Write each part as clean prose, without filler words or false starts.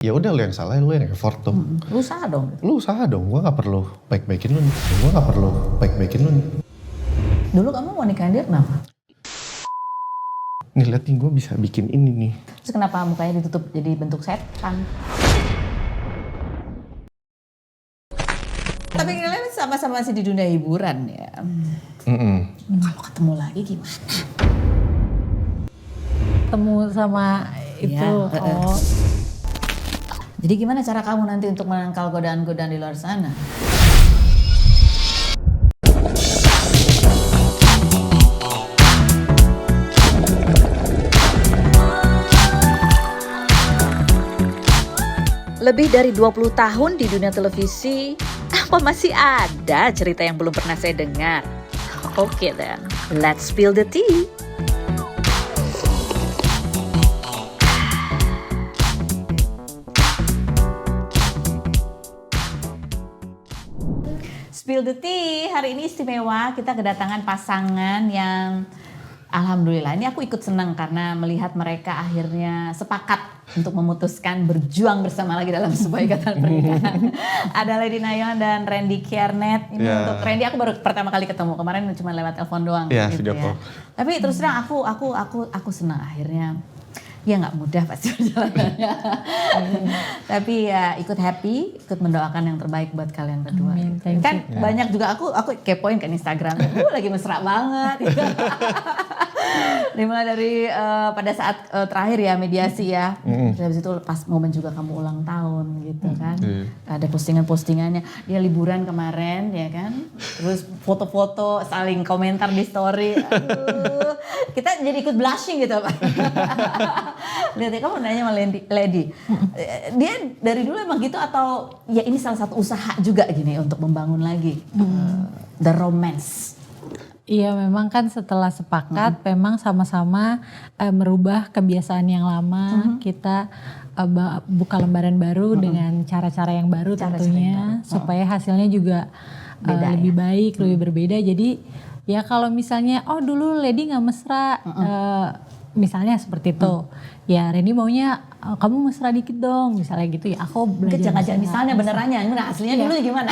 Ya udah lu yang salah, lu yang effort tuh. Lu usaha dong. Lu usaha dong, gue gak perlu baik-baikin lu nih. Dulu kamu mau nikahin dia kenapa? Nih liat nih, gue bisa bikin ini nih. Terus kenapa mukanya ditutup jadi bentuk setan? Tapi kalian sama-sama masih di dunia hiburan ya. Kalau ketemu lagi gimana? Ketemu sama itu, Jadi gimana cara kamu nanti untuk menangkal godaan-godaan di luar sana? Lebih dari 20 tahun di dunia televisi, apa masih ada cerita yang belum pernah saya dengar? Oke then, let's spill the tea. Spill the tea, hari ini istimewa, kita kedatangan pasangan yang alhamdulillah, ini aku ikut senang karena melihat mereka akhirnya sepakat untuk memutuskan berjuang bersama lagi dalam sebuah ikatan pernikahan. Ada Lady Nayon dan Randy Kiernet. Ini untuk Randy aku baru pertama kali ketemu, kemarin cuma lewat telepon doang. Gitu video call. Tapi terus terang aku senang akhirnya. Ya nggak mudah pasti perjalanannya. Tapi ya ikut happy, ikut mendoakan yang terbaik buat kalian berdua. Amin, Kan banyak juga aku kepoin kan Instagram. Lagi mesra banget. Dimulai dari pada saat terakhir ya mediasi ya. Habis itu pas momen juga kamu ulang tahun gitu kan. Ada postingan-postingannya. Dia liburan kemarin ya kan. Terus foto-foto saling komentar di story. Aduh, kita jadi ikut blushing gitu Pak. Lihat ya, kamu nanya sama Lady. Dia dari dulu emang gitu atau ya ini salah satu usaha juga gini untuk membangun lagi the romance? Iya memang kan setelah sepakat memang sama-sama merubah kebiasaan yang lama, kita buka lembaran baru dengan cara-cara yang baru tentunya supaya hasilnya juga lebih baik, lebih berbeda. Jadi ya kalau misalnya dulu Lady nggak mesra, misalnya seperti itu, ya Randy maunya kamu mesra dikit dong, misalnya gitu ya. Aku belajar. Jangan misalnya benerannya, aslinya dulu gimana?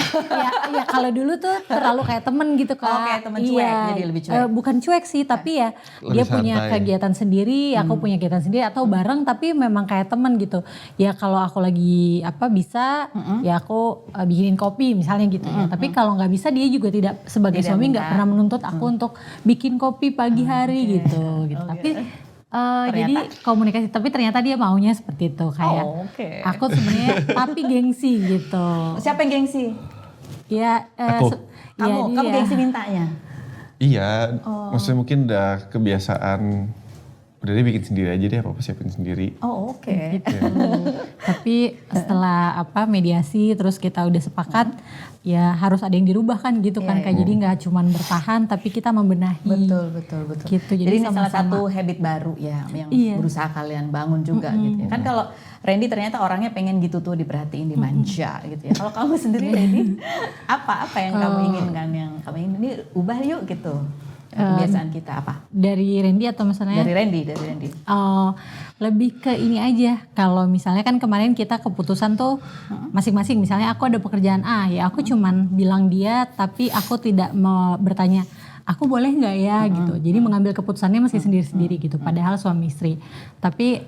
ya kalau dulu tuh terlalu kayak temen gitu Kak. Kayak temen cuek, jadi lebih cuek. Bukan cuek sih, tapi ya lebih dia santai. punya kegiatan sendiri, aku punya kegiatan sendiri atau bareng tapi memang kayak temen gitu. Ya kalau aku lagi bisa, ya aku bikinin kopi misalnya gitu ya. Tapi kalau nggak bisa dia juga tidak sebagai suami nggak pernah menuntut aku untuk bikin kopi pagi hari gitu. Tapi jadi komunikasi, tapi ternyata dia maunya seperti itu kayak aku sebenarnya tapi gengsi gitu. Siapa yang gengsi? Ya, Kamu gengsi mintanya? Iya, maksudnya mungkin udah kebiasaan, udah dia bikin sendiri aja deh, apa-apa siapin sendiri. Gitu. Tapi setelah mediasi terus kita udah sepakat ya harus ada yang dirubah kan gitu kan kayak jadi nggak cuman bertahan tapi kita membenahi. Betul. Gitu. Jadi ini salah satu habit baru ya yang berusaha kalian bangun juga gitu ya. Kan kalau Randy ternyata orangnya pengen gitu tuh diperhatiin, dimanja gitu ya. Kalau kamu sendiri Randy apa yang kamu inginkan, yang kamu ingin ini ubah yuk gitu. Kebiasaan kita apa? Dari Randy atau misalnya? Dari Randy. Lebih ke ini aja. Kalau misalnya kan kemarin kita keputusan tuh masing-masing. Misalnya aku ada pekerjaan A, ya aku cuman bilang dia, tapi aku tidak mau bertanya, aku boleh nggak ya gitu. Jadi mengambil keputusannya masih sendiri-sendiri gitu. Padahal suami istri. Tapi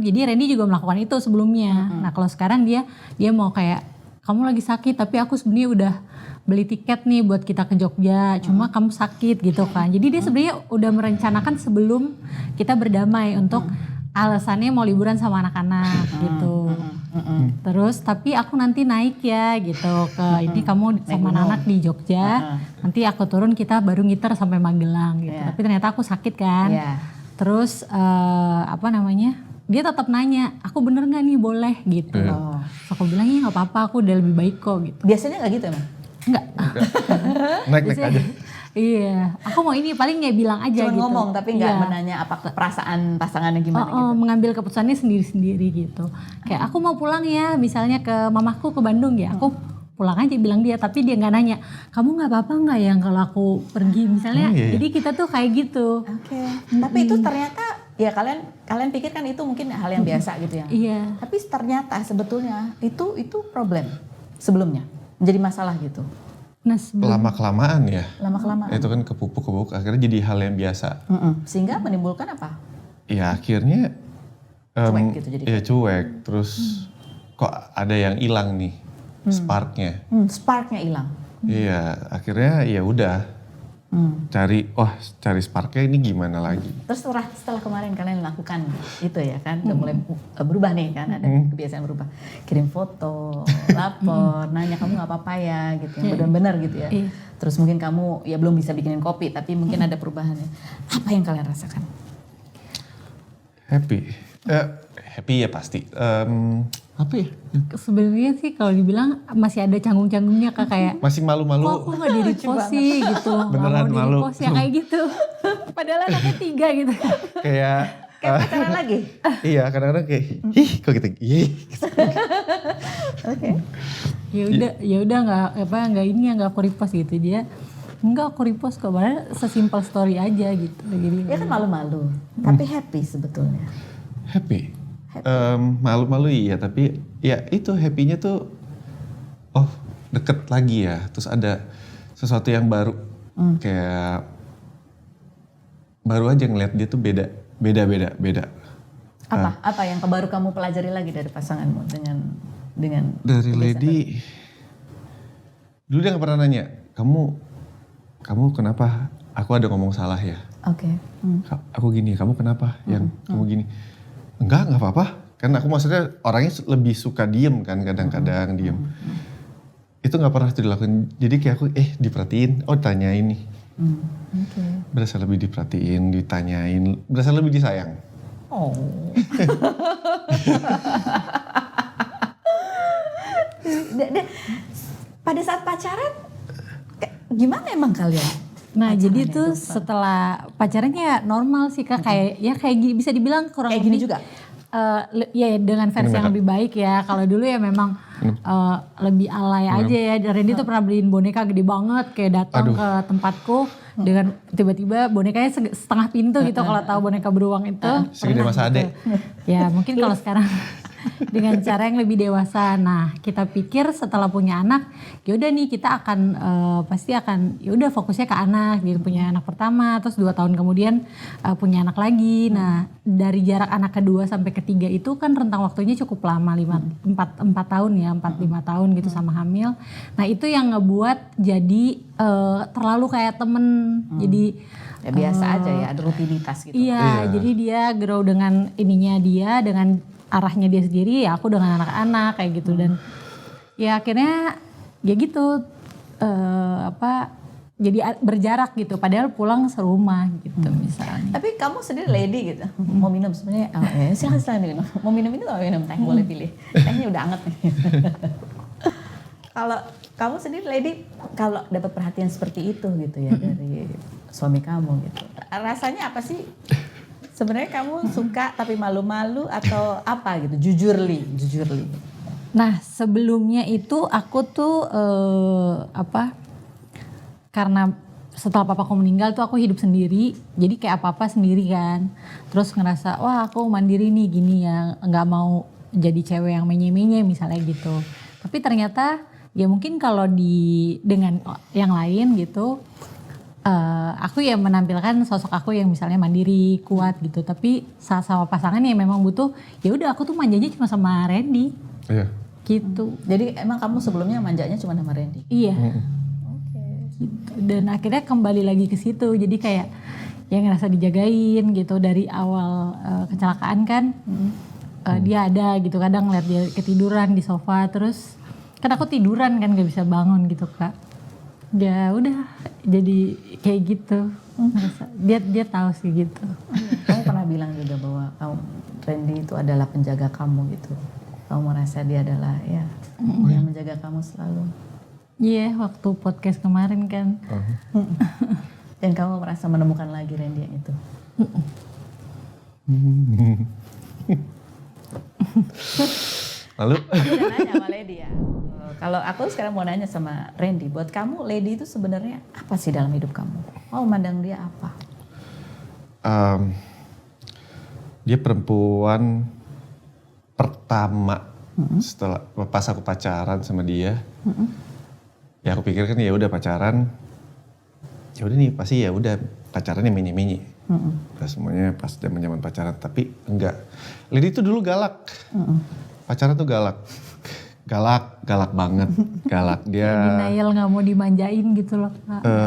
jadi Randy juga melakukan itu sebelumnya. Nah kalau sekarang dia mau kayak, kamu lagi sakit tapi aku sebenarnya udah beli tiket nih buat kita ke Jogja, cuma kamu sakit gitu kan. Jadi dia sebenarnya udah merencanakan sebelum kita berdamai untuk alasannya mau liburan sama anak-anak gitu. Terus tapi aku nanti naik ya gitu ke ini kamu sama anak di Jogja, nanti aku turun kita baru ngiter sampai Magelang gitu. Tapi ternyata aku sakit kan. Terus dia tetap nanya, aku bener nggak nih boleh gitu. Aku bilang ya nggak apa-apa, aku udah lebih baik kok gitu. Biasanya nggak gitu emang? Enggak. Naik aja. Iya, aku mau ini paling bilang aja. Cuma gitu. ngomong tapi nggak menanya apa perasaan pasangannya gimana gitu. Mengambil keputusannya sendiri-sendiri gitu. Kayak aku mau pulang ya, misalnya ke mamaku ke Bandung ya, aku pulang aja bilang dia, tapi dia nggak nanya, kamu nggak apa-apa nggak yang kalau aku pergi misalnya. Jadi kita tuh kayak gitu. Tapi itu ternyata ya kalian pikir kan itu mungkin hal yang biasa gitu ya. Iya. Tapi ternyata sebetulnya itu problem sebelumnya menjadi masalah gitu. Nah sebelum Lama-kelamaan ya. Lama-kelamaan. Itu kan kepupuk akhirnya jadi hal yang biasa. Sehingga menimbulkan apa? Ya akhirnya Cuek gitu jadi. ya cuek. Terus kok ada yang hilang nih sparknya. Sparknya hilang. Iya, akhirnya ya udah cari sparknya ini gimana lagi? Terus setelah kemarin kalian lakukan itu ya kan, udah mulai berubah nih kan, ada kebiasaan berubah. Kirim foto, lapor, nanya kamu nggak apa-apa ya gitu, yang benar-benar gitu ya. Terus mungkin kamu ya belum bisa bikinin kopi, tapi mungkin ada perubahannya. Apa yang kalian rasakan? Happy. Happy ya pasti. Apa ya? sebenarnya sih kalau dibilang masih ada canggung-canggungnya Kak, kayak Masih malu-malu. kok aku gak di repost sih gitu. Beneran Nggak mau malu. di repost ya kayak gitu. Padahal anaknya 3 gitu. Kayak Kayak pacaran lagi? iya, kadang-kadang kayak ih kok gitu. Ih. Oke. Ya udah nggak aku repost gitu. Dia enggak aku repost kok, padahal sesimpel story aja gitu. Jadi Dia kan malu-malu, tapi happy sebetulnya. Happy. Malu-malu iya, tapi ya itu happy-nya tuh deket lagi ya. Terus ada sesuatu yang baru. Kayak baru aja ngeliat dia tuh beda. Apa yang baru kamu pelajari lagi dari pasanganmu dengan Dari kebiasaan Lady, dulu dia gak pernah nanya, kamu kenapa? Aku ada ngomong salah ya? baru? Oke. Aku gini, kamu kenapa? Yang kamu gini? Enggak apa-apa. Kan aku maksudnya orangnya lebih suka diem kan, kadang-kadang diem. Itu gak pernah dilakukan. Jadi kayak aku, diperhatiin, ditanyain nih. Oke. Berasa lebih diperhatiin, ditanyain, berasa lebih disayang. Oh. Pada saat pacaran, gimana emang kalian? Nah Pacarannya jadi tuh itu, setelah pacarannya normal sih Kak, kayak bisa dibilang kurang Kayak gini lebih, juga? Ya dengan versi yang lebih baik ya. Kalau dulu ya memang lebih alay aja ya. Randy tuh pernah beliin boneka gede banget, kayak datang ke tempatku dengan tiba-tiba bonekanya setengah pintu gitu, kalau tahu boneka beruang itu. Segede Mas Ade. Ya mungkin kalau sekarang dengan cara yang lebih dewasa. Nah kita pikir setelah punya anak, yaudah nih kita akan pasti akan yaudah fokusnya ke anak. Gitu, punya anak pertama, terus 2 tahun kemudian punya anak lagi. Nah dari jarak anak kedua sampai ketiga itu kan rentang waktunya cukup lama, 4 tahun ya, 4-5 tahun gitu sama hamil. Nah itu yang ngebuat jadi terlalu kayak temen, jadi Ya biasa aja ya, ada rutinitas gitu. iya, jadi dia grow dengan ininya dia, dengan arahnya dia sendiri, ya aku dengan anak-anak kayak gitu. Dan ya akhirnya ya gitu jadi berjarak gitu, padahal pulang serumah gitu misalnya. Tapi kamu sendiri Lady gitu, mau minum sebenarnya, silahkan minum. Mau minum itu mau minum teh, boleh pilih. Tehnya udah anget nih. Kalau kamu sendiri Lady, kalau dapat perhatian seperti itu gitu ya dari suami kamu gitu, rasanya apa sih? Sebenarnya kamu suka tapi malu-malu atau apa gitu? Jujur li. Nah sebelumnya itu aku tuh karena setelah papaku meninggal tuh aku hidup sendiri, jadi kayak apa-apa sendiri kan. Terus ngerasa wah aku mandiri nih gini ya, nggak mau jadi cewek yang menye-menye misalnya gitu. Tapi ternyata ya mungkin kalau dengan yang lain gitu, aku ya menampilkan sosok aku yang misalnya mandiri, kuat gitu. Tapi saat sama pasangan ya memang butuh, ya udah aku tuh manjanya cuma sama Randy. Iya. Gitu. Jadi emang kamu sebelumnya manjanya cuma sama Randy? Iya. Gitu. Dan akhirnya kembali lagi ke situ. Jadi kayak ya ngerasa dijagain gitu dari awal kecelakaan kan. Dia ada gitu, kadang ngeliat dia ketiduran di sofa, terus kan aku tiduran kan gak bisa bangun gitu Kak. Ya udah jadi kayak gitu. Dia tahu sih gitu. Kamu pernah bilang juga bahwa Randy itu adalah penjaga kamu gitu. Kamu merasa dia adalah yang menjaga kamu selalu. Iya, waktu podcast kemarin kan. Dan kamu merasa menemukan lagi Randy yang itu. Lalu? Udah nanya sama Lady ya. Kalau aku sekarang mau nanya sama Randy, buat kamu Lady itu sebenarnya apa sih dalam hidup kamu? Mau mandang dia apa? Dia perempuan pertama setelah pas aku pacaran sama dia. Ya aku pikir kan ya udah pacaran, ya udah nih pasti ya udah pacarannya menye-menye. Pas semuanya pas zaman pacaran, tapi enggak. Lady itu dulu galak. Pacaran tuh galak. Galak banget. Galak dia. Denial, nggak mau dimanjain gitu loh.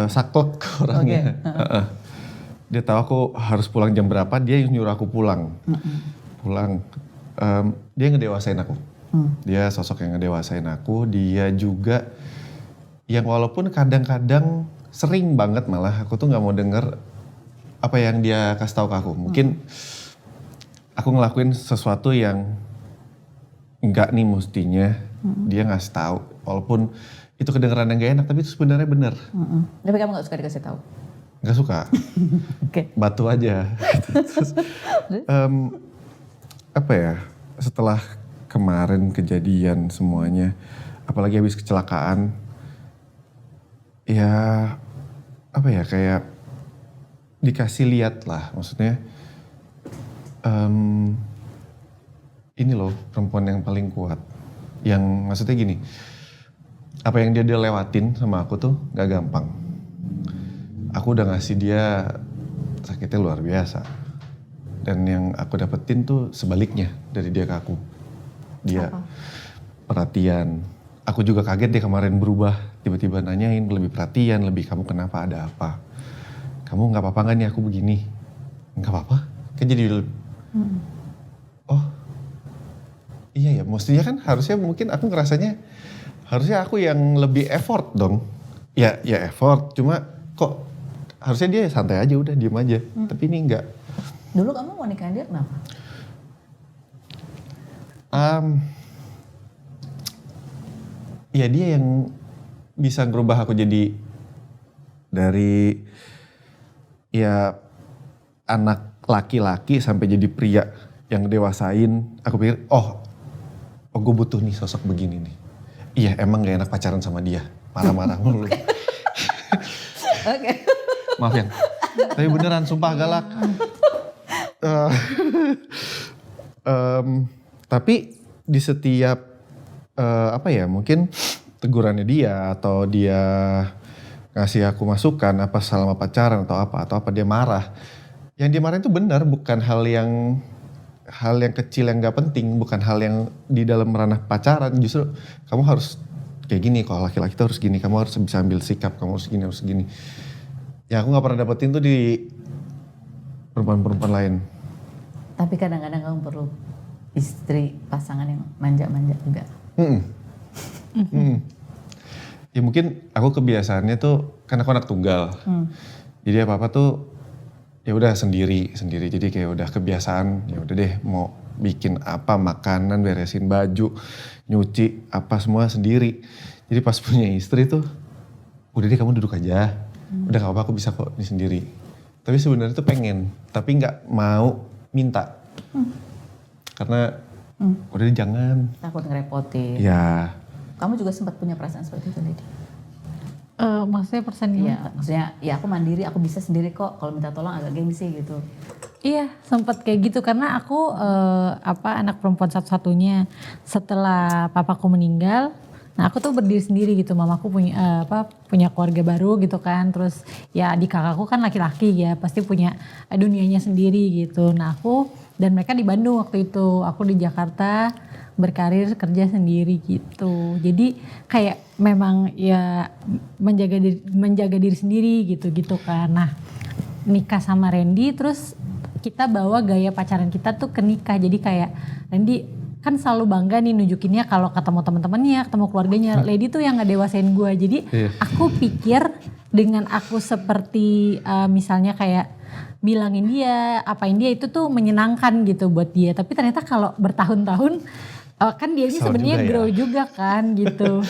Saklek orangnya. Dia tahu aku harus pulang jam berapa, dia yang nyuruh aku pulang. Pulang. Dia ngedewasain aku. Dia sosok yang ngedewasain aku. Dia juga yang walaupun kadang-kadang sering banget malah aku tuh nggak mau denger apa yang dia kasih tahu ke aku. Mungkin aku ngelakuin sesuatu yang enggak nih mestinya dia ngasih tahu. Walaupun itu kedengeran yang gak enak, tapi itu sebenarnya benar. Tapi kamu gak suka dikasih tahu? Gak suka. Oke. Batu aja. Terus, apa ya, setelah kemarin kejadian semuanya, apalagi habis kecelakaan, ya apa ya, kayak dikasih lihat lah, maksudnya ini loh perempuan yang paling kuat. Yang maksudnya gini, apa yang dia lewatin sama aku tuh gak gampang. Aku udah ngasih dia sakitnya luar biasa. Dan yang aku dapetin tuh sebaliknya dari dia ke aku. Dia perhatian. Aku juga kaget dia kemarin berubah. Tiba-tiba nanyain, lebih perhatian, lebih kamu kenapa, ada apa. Kamu gak apa-apa gak nih aku begini? Gak apa-apa. Kan jadi oh iya ya, mestinya kan harusnya mungkin aku ngerasanya harusnya aku yang lebih effort dong. Ya effort, cuma kok harusnya dia santai aja udah diem aja. Tapi ini enggak. Dulu kamu mau nikahin dia kenapa? Ya dia yang bisa ngerubah aku jadi dari ya anak laki-laki sampai jadi pria yang dewasain. Aku pikir oh gue butuh nih sosok begini nih. Iya emang gak enak pacaran sama dia, marah-marah mulu. Oke. Maaf yang, tapi beneran sumpah galak. Tapi di setiap apa ya, mungkin tegurannya dia atau dia ngasih aku masukan apa selama pacaran atau apa dia marah. Yang dia marahin itu benar, bukan hal yang kecil yang gak penting, bukan hal yang di dalam ranah pacaran. Justru kamu harus kayak gini, kalau laki-laki itu harus gini, kamu harus bisa ambil sikap, kamu harus gini. Ya aku gak pernah dapetin tuh di perempuan-perempuan lain. Tapi kadang-kadang kamu perlu istri, pasangan yang manja-manja juga. Ya mungkin aku kebiasaannya tuh, kan aku anak tunggal. Jadi apa-apa tuh ya udah sendiri. Jadi kayak udah kebiasaan, ya udah deh mau bikin apa, makanan, beresin baju, nyuci apa semua sendiri. Jadi pas punya istri tuh udah deh kamu duduk aja. Udah gak apa-apa aku bisa kok ini sendiri. Tapi sebenarnya tuh pengen, tapi nggak mau minta. Karena udah deh jangan. Takut ngerepotin. Ya. Kamu juga sempat punya perasaan seperti itu, Lady? Maksudnya persen gimana? Iya, maksudnya ya aku mandiri, aku bisa sendiri kok. Kalau minta tolong agak gengsi gitu. Iya, sempat kayak gitu karena aku anak perempuan satu-satunya setelah papaku meninggal. Nah, aku tuh berdiri sendiri gitu. Mamaku punya keluarga baru gitu kan. Terus ya adik kakakku kan laki-laki ya, pasti punya dunianya sendiri gitu. Nah, aku dan mereka di Bandung waktu itu. Aku di Jakarta berkarir kerja sendiri gitu. Jadi kayak memang ya menjaga diri sendiri gitu kan. Nah, nikah sama Randy terus kita bawa gaya pacaran kita tuh ke nikah. Jadi kayak Randy kan selalu bangga nih nunjukinnya kalau ketemu teman-temannya, ketemu keluarganya. Lady tuh yang ngedewasain gue. Jadi aku pikir dengan aku seperti misalnya kayak bilangin dia, apain dia itu tuh menyenangkan gitu buat dia. Tapi ternyata kalau bertahun-tahun kan dia ini sebenarnya grow juga kan gitu.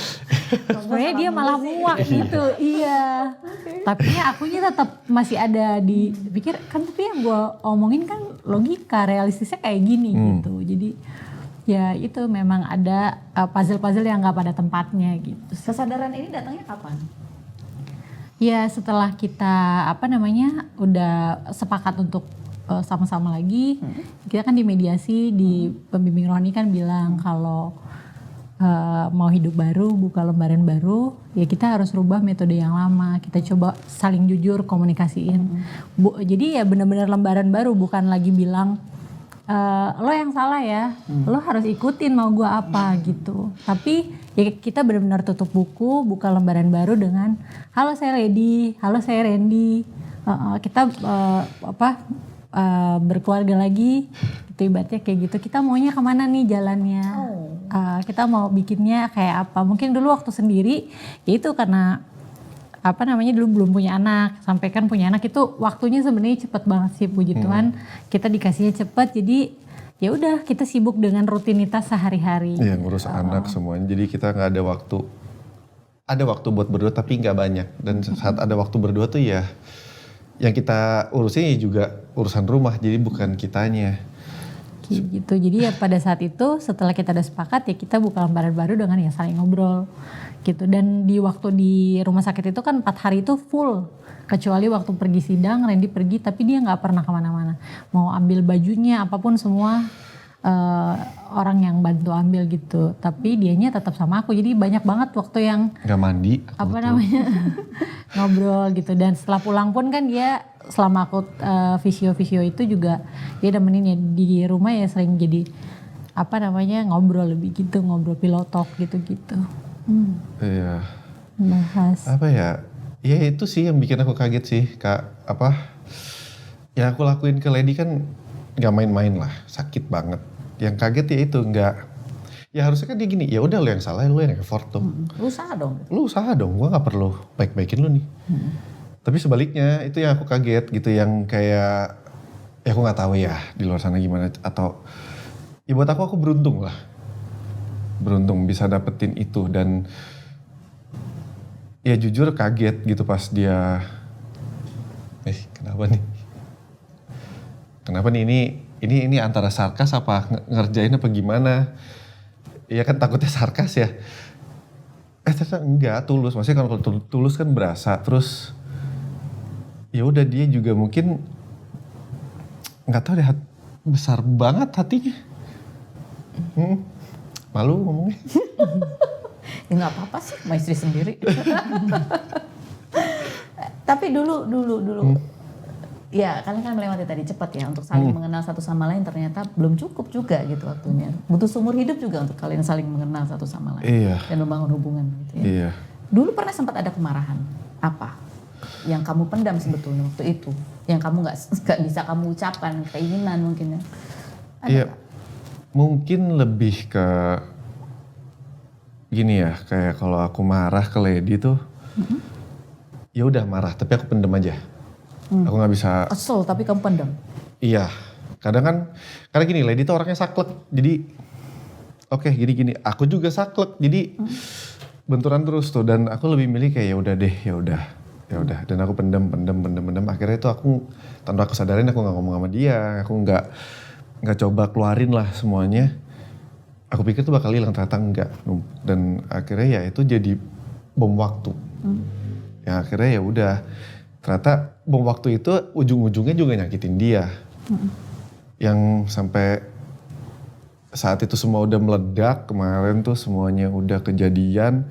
Sebenarnya dia malah muak gitu. Iya. Tapi ya akunya tetap masih ada di pikir kan, tapi yang gue omongin kan logika realistisnya kayak gini gitu. Jadi ya itu memang ada puzzle-puzzle yang gak pada tempatnya gitu. Kesadaran ini datangnya kapan? Ya setelah kita udah sepakat untuk sama-sama lagi. Kita kan di mediasi, di pembimbing rohani kan bilang kalau mau hidup baru, buka lembaran baru, ya kita harus rubah metode yang lama. Kita coba saling jujur komunikasiin. Jadi ya benar-benar lembaran baru, bukan lagi bilang lo yang salah ya, lo harus ikutin mau gua apa gitu. Tapi ya kita benar-benar tutup buku, buka lembaran baru dengan halo saya Lady, halo saya Randy. Kita berkeluarga lagi, itu ibaratnya kayak gitu. Kita maunya kemana nih jalannya? Kita mau bikinnya kayak apa? Mungkin dulu waktu sendiri, ya itu karena dulu belum punya anak. Sampai kan punya anak itu waktunya sebenarnya cepet banget sih, puji Tuhan. Kita dikasihnya cepet, jadi ya udah kita sibuk dengan rutinitas sehari-hari. Iya, ngurus anak semuanya. Jadi kita nggak ada waktu. Ada waktu buat berdua tapi nggak banyak. Dan saat ada waktu berdua tuh ya, yang kita urusin ya juga urusan rumah. Jadi bukan kitanya. Gitu. Jadi ya pada saat itu setelah kita udah sepakat ya kita buka lembaran baru dengan ya saling ngobrol gitu. Dan di waktu di rumah sakit itu kan 4 hari itu full, kecuali waktu pergi sidang Randy pergi, tapi dia nggak pernah kemana-mana. Mau ambil bajunya apapun semua orang yang bantu ambil gitu, tapi dianya tetap sama aku. Jadi banyak banget waktu yang nggak mandi ngobrol gitu. Dan setelah pulang pun kan dia selama aku visio itu juga dia nemenin ya di rumah, ya sering jadi ngobrol lebih gitu, ngobrol pillow talk gitu-gitu. Iya. Bahas. Ya itu sih yang bikin aku kaget sih, Kak. Yang aku lakuin ke Lady kan nggak main-main lah, sakit banget. Yang kaget ya itu ya harusnya kan dia gini, ya udah lo yang salah, lo yang effort tuh. Lu usaha dong. Gue nggak perlu baik-baikin lo nih. Tapi sebaliknya itu yang aku kaget gitu, yang kayak ya aku nggak tahu ya di luar sana gimana, atau ya buat aku beruntung lah, beruntung bisa dapetin itu. Dan ya jujur kaget gitu pas dia kenapa nih ini antara sarkas apa ngerjain apa gimana. Ya kan takutnya sarkas ya, ternyata enggak, tulus. Maksudnya kalau tulus kan berasa. Terus ya udah, dia juga mungkin nggak tahu deh, besar banget hatinya. Malu ngomongnya. Ya nggak apa-apa sih, sama istri sendiri. Tapi dulu ya kalian kan melewati tadi cepat ya untuk saling mengenal satu sama lain, ternyata belum cukup juga gitu waktunya. Butuh seumur hidup juga untuk kalian saling mengenal satu sama lain. Iya. Dan membangun hubungan gitu ya. Iya. Dulu pernah sempat ada kemarahan apa yang kamu pendam sebetulnya waktu itu, yang kamu nggak bisa kamu ucapkan, keinginan mungkin ya? Iya, mungkin lebih ke gini ya, kayak kalau aku marah ke Lady tuh, ya udah marah, tapi aku pendem aja. Aku nggak bisa. Kesel tapi kamu pendam. Iya, karena gini, Lady tuh orangnya saklek, jadi oke, gini, aku juga saklek, jadi benturan terus tuh. Dan aku lebih milih kayak ya udah. Dan aku pendem. Akhirnya itu aku tanpa aku sadarin aku nggak ngomong sama dia, aku nggak coba keluarin lah semuanya. Aku pikir tuh bakal hilang, ternyata enggak. Dan akhirnya ya itu jadi bom waktu. Ya akhirnya ya udah. Ternyata bom waktu itu ujung-ujungnya juga nyakitin dia. Yang sampai saat itu semua udah meledak, kemarin tuh semuanya udah kejadian.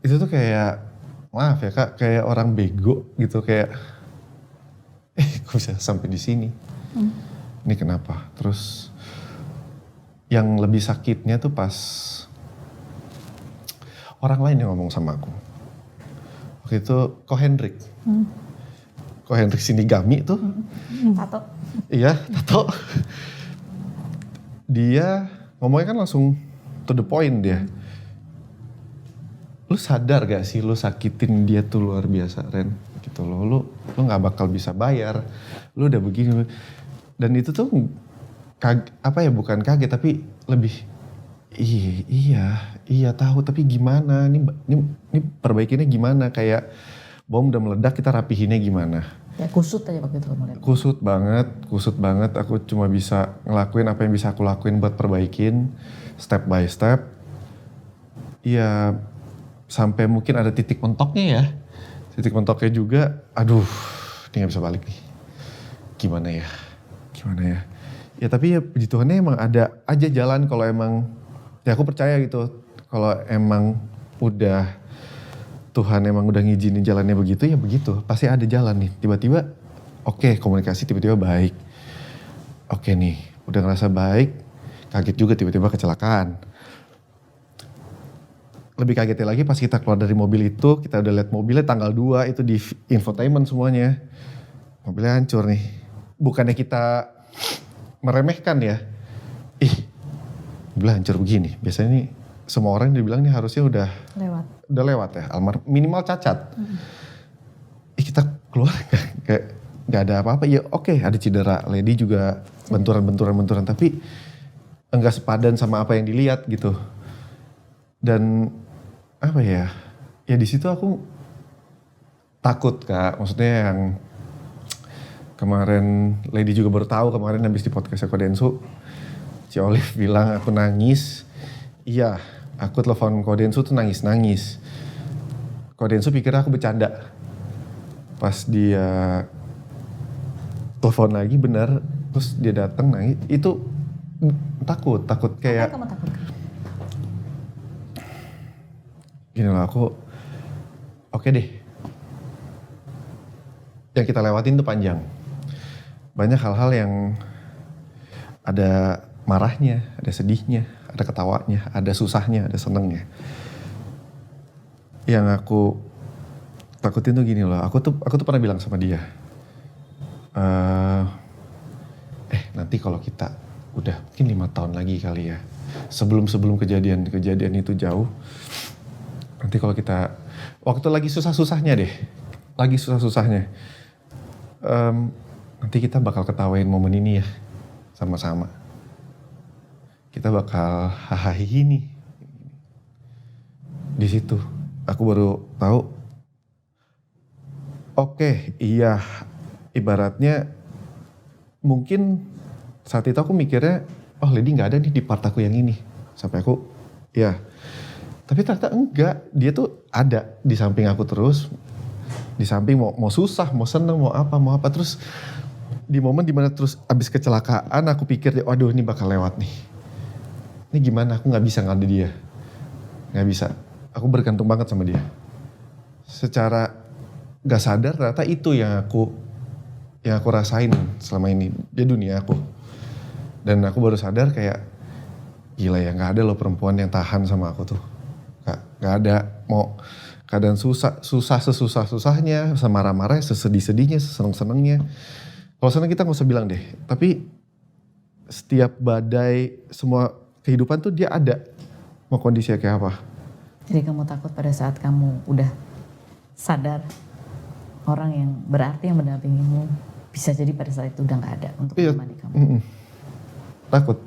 Itu tuh kayak, maaf ya Kak, kayak orang bego gitu, kayak kok bisa sampai di sini? Ini kenapa? Terus yang lebih sakitnya tuh pas orang lain yang ngomong sama aku. Waktu itu Ko Hendrik. Ko Hendrik Sinigami tuh. Tato. Iya, Tato. Dia ngomongnya kan langsung to the point dia. Lu sadar gak sih lu sakitin dia tuh luar biasa, Ren? Gitu loh, lu gak bakal bisa bayar. Lu udah begini. Dan itu tuh bukan kaget tapi lebih iya tahu, tapi gimana ini perbaikinnya gimana, kayak bom udah meledak kita rapihinnya gimana. Ya kusut aja waktu itu kamu lihat. Kusut banget. Aku cuma bisa ngelakuin apa yang bisa aku lakuin buat perbaikin step by step. Iya, sampai mungkin ada titik mentoknya ya. Titik mentoknya juga, aduh, ini gak bisa balik nih. gimana ya ya tapi ya puji Tuhannya emang ada aja jalan kalau emang ya aku percaya gitu kalau emang udah Tuhan emang udah ngizinin jalannya begitu ya begitu pasti ada jalan nih tiba-tiba oke, komunikasi tiba-tiba baik oke nih udah ngerasa baik kaget juga tiba-tiba kecelakaan lebih kagetnya lagi pas kita keluar dari mobil itu kita udah lihat mobilnya tanggal 2 itu di infotainment semuanya mobilnya hancur nih bukannya kita meremehkan ya mobilnya hancur begini biasanya nih semua orang dibilang nih harusnya udah lewat ya minimal cacat kita keluar gak ada apa-apa ya oke ada cedera Lady juga benturan tapi enggak sepadan sama apa yang dilihat gitu dan apa ya di situ aku takut Kak maksudnya yang kemarin Lady juga baru tahu kemarin habis di podcast Kodensu si Olive bilang aku nangis iya aku telepon Kodensu tuh nangis Kodensu pikir aku bercanda pas dia telepon lagi benar terus dia datang nangis itu takut kayak Apa yang kamu takut? gini loh aku oke deh yang kita lewatin tuh panjang banyak hal-hal yang ada marahnya ada sedihnya ada ketawanya ada susahnya ada senengnya yang aku takutin tuh gini loh aku tuh pernah bilang sama dia nanti kalau kita udah mungkin 5 tahun lagi kali ya sebelum kejadian itu jauh nanti kalau kita waktu lagi susah-susahnya nanti kita bakal ketawain momen ini ya sama-sama kita bakal hahaha nih di situ aku baru tahu oke, iya ibaratnya mungkin saat itu aku mikirnya Lady nggak ada nih di part aku yang ini sampai aku ya tapi ternyata enggak dia tuh ada di samping aku terus di samping mau susah mau seneng mau apa terus di momen dimana terus abis kecelakaan aku pikir waduh ini bakal lewat nih ini gimana aku nggak bisa ngadu dia nggak bisa aku bergantung banget sama dia secara nggak sadar ternyata itu yang aku rasain selama ini di dunia aku dan aku baru sadar kayak gila ya nggak ada loh perempuan yang tahan sama aku tuh nggak ada mau keadaan susah sesusah-susahnya semarah-marah sesedih-sedihnya seseneng-senengnya kalau seneng kita nggak usah bilang deh tapi setiap badai semua kehidupan tuh dia ada mau kondisinya kayak apa Jadi kamu takut pada saat kamu udah sadar orang yang berarti yang mendampingimu bisa jadi pada saat itu udah nggak ada untuk menemani kamu. Takut.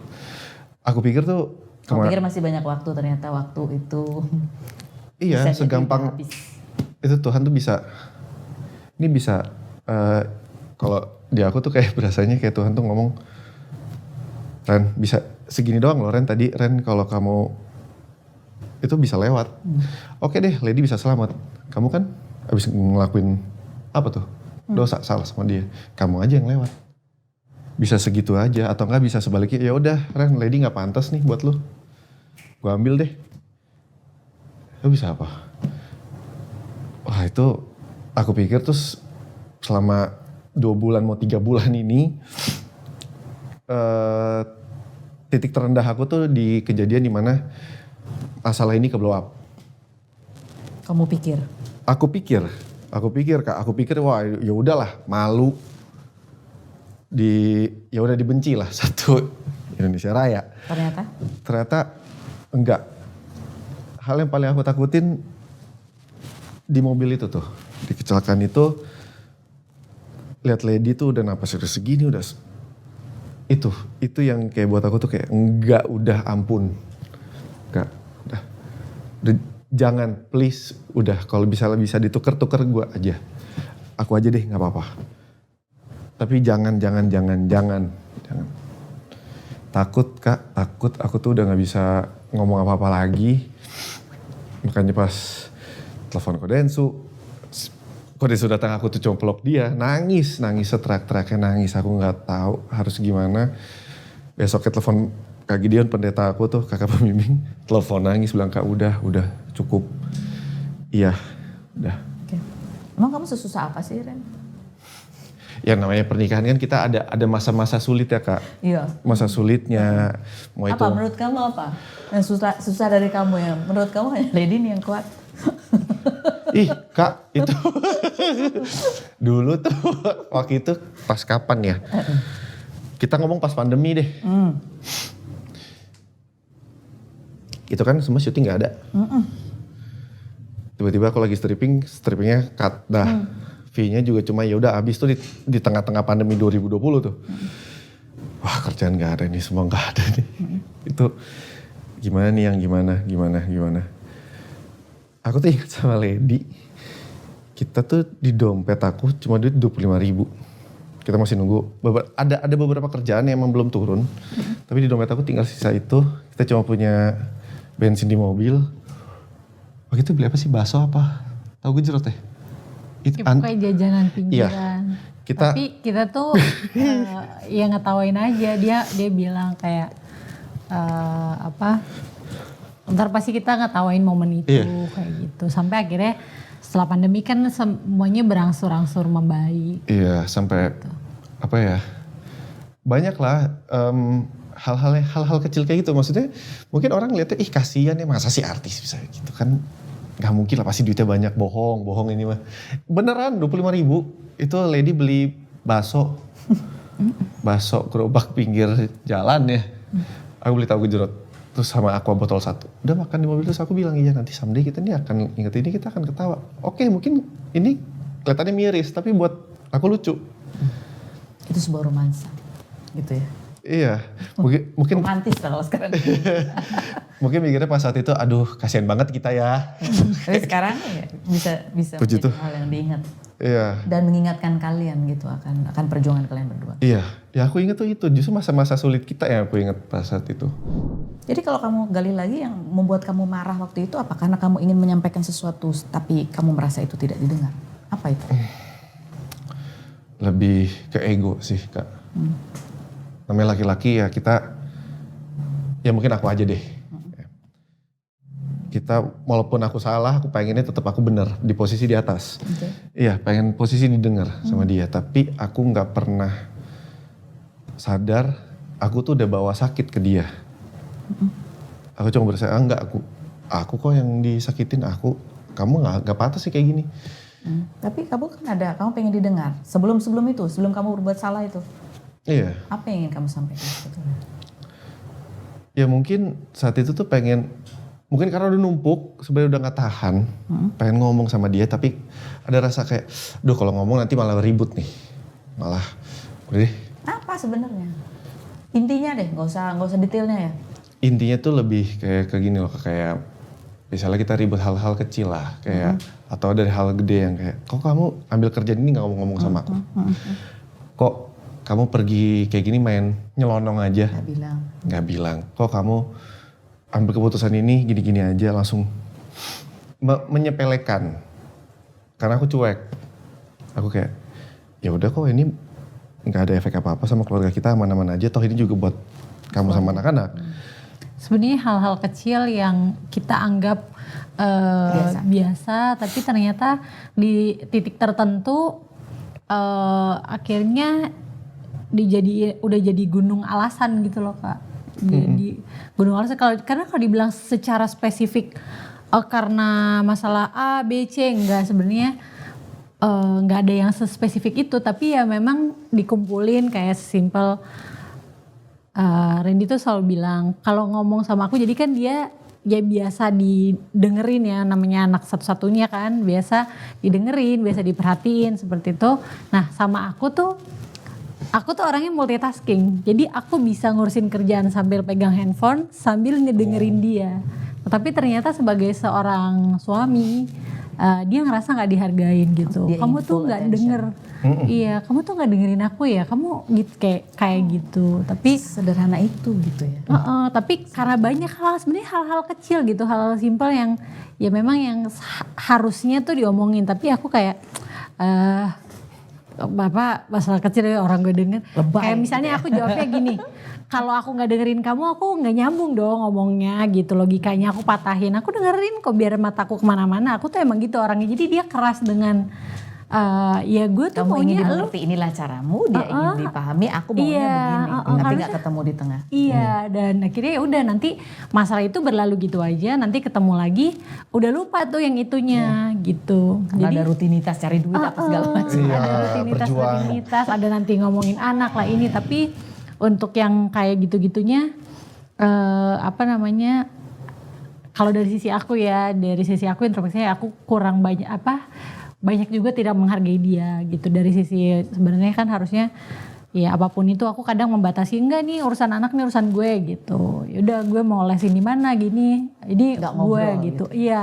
Aku pikir tuh. Aku pikir masih banyak waktu, ternyata waktu itu. Iya, segampang itu Tuhan tuh bisa. Ini bisa. Kalau di aku tuh kayak berasanya kayak Tuhan tuh ngomong, Ren bisa segini doang loh Ren tadi. Ren kalau kamu itu bisa lewat. Oke deh, Lady bisa selamat. Kamu kan abis ngelakuin apa tuh? Dosa, salah sama dia. Kamu aja yang lewat. Bisa segitu aja atau enggak bisa sebaliknya. Ya udah, Ren, Lady nggak pantas nih buat lu. Gua ambil deh. Lu bisa apa? Wah itu aku pikir terus selama 2 bulan mau 3 bulan ini titik terendah aku tuh di kejadian dimana masalah ini ke blow up. Kamu pikir? Aku pikir Kak, aku pikir wah ya udahlah malu ya udah dibenci lah satu Indonesia Raya. Ternyata enggak. Hal yang paling aku takutin di mobil itu tuh, di kecelakaan itu lihat Lady tuh udah napas udah segini udah itu yang kayak buat aku tuh kayak enggak udah ampun. Enggak, udah jangan please udah kalau bisa ditukar-tukar gue aja. Aku aja deh nggak apa-apa. Tapi jangan. Takut Kak, takut aku tuh udah nggak bisa ngomong apa-apa lagi. Makanya pas telepon Kodensu kok dia sudah datang aku tuh cuma peluk dia, nangis seterak-teraknya nangis, aku nggak tahu harus gimana. Besoknya telepon Kak Gideon pendeta aku tuh, kakak pembimbing, telepon nangis bilang Kak udah cukup, iya udah. Oke. Emang kamu sesusah apa sih Ren? Ya namanya pernikahan kan kita ada masa-masa sulit ya Kak. Iya. Masa sulitnya, mau itu. Apa menurut kamu apa? Yang susah dari kamu ya? Menurut kamu hanya Lady nih yang kuat. Ih Kak itu dulu tuh waktu itu pas kapan ya? Kita ngomong pas pandemi deh. Itu kan semua syuting gak ada. Tiba-tiba aku lagi strippingnya cut dah. Fee-nya juga cuma ya udah habis tuh di tengah-tengah pandemi 2020 tuh. Wah kerjaan gak ada nih, semua gak ada nih. Itu gimana nih yang gimana. Aku tuh ingat sama Lady, kita tuh di dompet aku cuma duit 25.000. Kita masih nunggu, ada beberapa kerjaan yang emang belum turun. Tapi di dompet aku tinggal sisa itu, kita cuma punya bensin di mobil. Waktu itu beli apa sih, bakso apa? Tahu gejrot ya? Itu Kayak jajanan pinggiran. Iya, Tapi kita tuh ya ngetawain aja, dia bilang kayak ntar pasti kita ngetawain momen itu kayak gitu. Sampai akhirnya setelah pandemi kan semuanya berangsur-angsur membaik. Iya, sampai gitu. Apa ya? Banyak lah hal-hal kecil kayak gitu. Maksudnya mungkin orang lihatnya ih kasihan ya, masa sih artis bisa gitu kan. Gak mungkin lah, pasti duitnya banyak, bohong ini mah. Beneran 25.000 itu Lady beli bakso gerobak pinggir jalan ya. Aku beli tahu gejrot. Terus sama aqua botol 1. Udah makan di mobil, terus aku bilang iya nanti someday kita nih akan inget ini, kita akan ketawa. Oke mungkin ini kelihatannya miris tapi buat aku lucu. Itu sebuah romansa gitu ya. Iya, mungkin romantis kalau sekarang. Mungkin mikirnya pas saat itu aduh kasihan banget kita ya. Tapi sekarang ya bisa Puji menjadi tuh. hal yang diingat. Iya. Dan mengingatkan kalian gitu akan perjuangan kalian berdua. Iya, ya aku inget tuh itu justru masa-masa sulit kita yang aku inget pas saat itu. Jadi kalau kamu gali lagi yang membuat kamu marah waktu itu apa? Karena kamu ingin menyampaikan sesuatu tapi kamu merasa itu tidak didengar. Apa itu? Lebih ke ego sih Kak. Namanya laki-laki ya kita, ya mungkin aku aja deh. Kita walaupun aku salah, aku pengennya tetap aku benar di posisi di atas. Okay. Iya, pengen posisi didengar sama dia. Tapi aku nggak pernah sadar aku tuh udah bawa sakit ke dia. Aku cuma berasa enggak, aku kok yang disakitin, kamu nggak pantas sih kayak gini. Tapi kamu pengen didengar sebelum itu, sebelum kamu berbuat salah itu. Iya. Apa yang ingin kamu sampaikan sebetulnya? Ya mungkin saat itu tuh mungkin karena udah numpuk, sebenarnya udah nggak tahan, pengen ngomong sama dia, tapi ada rasa kayak, duh kalau ngomong nanti malah ribut nih, udah deh. Apa sebenarnya? Intinya deh, nggak usah detailnya ya. Intinya tuh lebih kayak gini loh, kayak misalnya kita ribut hal-hal kecil lah, kayak atau dari hal gede yang kayak, kok kamu ambil kerjaan ini nggak ngomong-ngomong sama aku? Kok kamu pergi kayak gini main nyelonong aja? Nggak bilang. Kok kamu ambil keputusan ini gini-gini aja langsung menyepelekan. Karena aku cuek. Aku kayak ya udah kok ini nggak ada efek apa-apa sama keluarga kita, aman-aman aja. Toh ini juga buat kamu sama anak-anak. Sebenarnya hal-hal kecil yang kita anggap biasa, tapi ternyata di titik tertentu akhirnya udah jadi gunung alasan gitu loh Kak. Di gunung alasan karena kalau dibilang secara spesifik karena masalah A, B, C enggak, sebenarnya nggak ada yang sespesifik itu, tapi ya memang dikumpulin kayak sesimpel Randy tuh selalu bilang kalau ngomong sama aku, jadi kan dia ya biasa didengerin ya, namanya anak satu-satunya kan, biasa didengerin, biasa diperhatiin seperti itu. Nah sama aku tuh orangnya multitasking, jadi aku bisa ngurusin kerjaan sambil pegang handphone sambil ngedengerin dia. Tapi ternyata sebagai seorang suami dia ngerasa nggak dihargain gitu. Kamu tuh nggak denger, iya kamu tuh nggak dengerin aku ya, kamu gitu kayak gitu. Tapi sederhana itu gitu ya. Tapi karena banyak sebenarnya hal-hal kecil gitu, hal-hal simpel yang ya memang yang harusnya tuh diomongin, tapi aku kayak Bapak masalah kecil ya orang gue denger. Lebay Kayak misalnya aku jawabnya gini, kalau aku nggak dengerin kamu, aku nggak nyambung dong ngomongnya gitu, logikanya aku patahin. Aku dengerin kok biar mataku kemana-mana. Aku tuh emang gitu orangnya. Jadi dia keras dengan ya gue tuh Kamu ingin maunya dimengerti, inilah caramu, dia ingin dipahami, aku maunya begini. Tapi harusnya- gak ketemu di tengah. Iya, dan akhirnya ya udah nanti masalah itu berlalu gitu aja, nanti ketemu lagi udah lupa tuh yang itunya gitu. Karena ada rutinitas cari duit apa segala macam. Iya, Ada berjuang. rutinitas, ada nanti ngomongin anak lah ini, tapi untuk yang kayak gitu-gitunya kalau dari sisi aku introspeksinya aku kurang banyak juga tidak menghargai dia gitu. Dari sisi sebenarnya kan harusnya ya apapun itu aku kadang membatasi, enggak nih urusan anak nih urusan gue gitu. Yaudah gue mau lesin di mana gini, ini Nggak gue ngobrol gitu. Iya,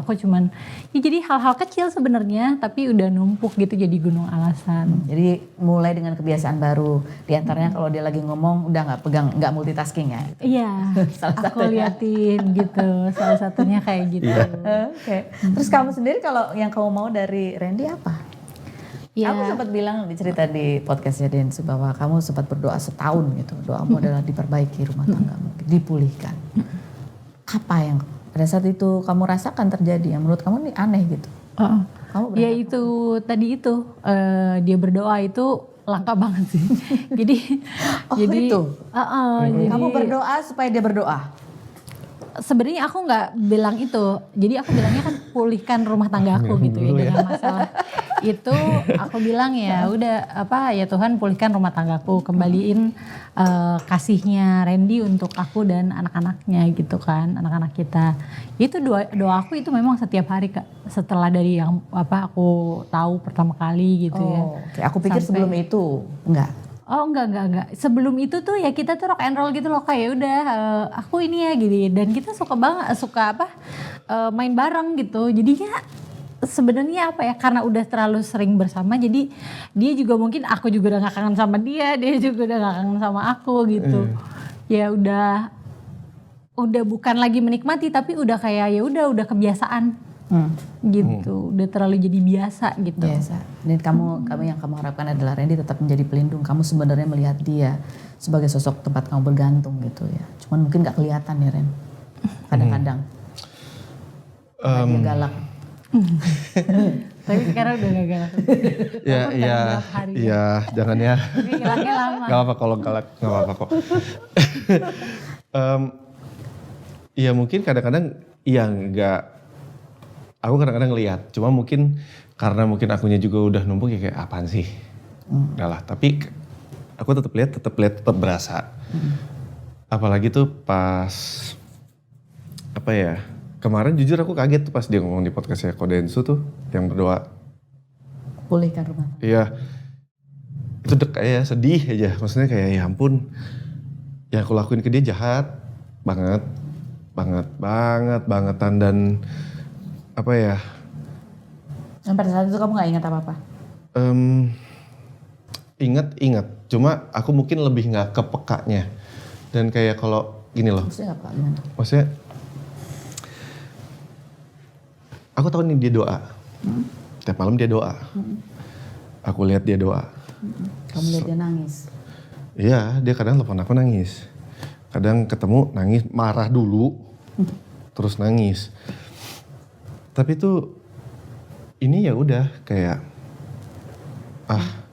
aku cuman ya jadi hal-hal kecil sebenarnya tapi udah numpuk gitu jadi gunung alasan. Jadi mulai dengan kebiasaan baru. Di antaranya kalau dia lagi ngomong udah nggak multitasking ya. Iya, aku liatin gitu. Salah satunya kayak gitu. Oke. Terus kamu sendiri kalau yang kamu mau dari Randy apa? Iya. Kamu sempat bilang cerita di podcastnya Densu bahwa kamu sempat berdoa setahun gitu. Doamu adalah diperbaiki rumah tanggamu, dipulihkan. Apa yang pada saat itu kamu rasakan terjadi yang menurut kamu ini aneh gitu? Kamu Ya itu tadi itu dia berdoa itu langka banget sih. jadi itu? jadi Kamu berdoa supaya dia berdoa? sebenarnya aku nggak bilang itu. Jadi aku bilangnya kan pulihkan rumah tangga aku gitu ya dengan masalah itu. Aku bilang ya udah ya Tuhan pulihkan rumah tanggaku, kembaliin kasihnya Randy untuk aku dan anak-anaknya gitu kan, anak-anak kita. Itu doa aku itu memang setiap hari Kak. Setelah dari yang aku tahu pertama kali gitu ya. Oke. Aku pikir sebelum itu enggak. Oh enggak. Sebelum itu tuh ya kita tuh rock and roll gitu loh, kayak udah aku ini ya gitu. Dan kita suka main bareng gitu. Jadinya sebenarnya karena udah terlalu sering bersama, jadi dia juga mungkin aku juga udah gak kangen sama dia juga udah gak kangen sama aku gitu. Ya udah bukan lagi menikmati tapi udah kayak ya udah kebiasaan. Gitu, udah terlalu jadi biasa gitu. Biasa. Dan kamu yang kamu harapkan adalah Randy tetap menjadi pelindung. Kamu sebenarnya melihat dia sebagai sosok tempat kamu bergantung gitu ya. Cuman mungkin gak kelihatan ya Ren. Kadang-kadang. Dia galak. Tapi sekarang udah gak galak. Ya, jangan ya. Tapi hilangnya lama. Gak apa kalau galak, gak apa-apa kok. Iya mungkin kadang-kadang enggak. Aku kadang-kadang ngelihat, cuma mungkin karena akunya juga udah numpuk ya kayak apaan sih. Udah lah, tapi aku tetap lihat tetap berasa. Apalagi tuh pas kemarin jujur aku kaget tuh pas dia ngomong di podcastnya Kodensu tuh yang berdoa. Pulihkan rumah tangga. Iya, itu kayak sedih aja, maksudnya kayak ya ampun, yang aku lakuin ke dia jahat bangetan dan Dan pada saat itu kamu gak ingat apa-apa? Ingat, cuma aku mungkin lebih gak kepekanya. Dan kayak kalau gini loh. Maksudnya apa? Gimana? Maksudnya, aku tahu nih dia doa. Tiap malam dia doa. Aku lihat dia doa. Kamu lihat dia nangis? Iya, dia kadang telepon aku nangis. Kadang ketemu nangis, marah dulu, terus nangis. Tapi tuh ini ya udah kayak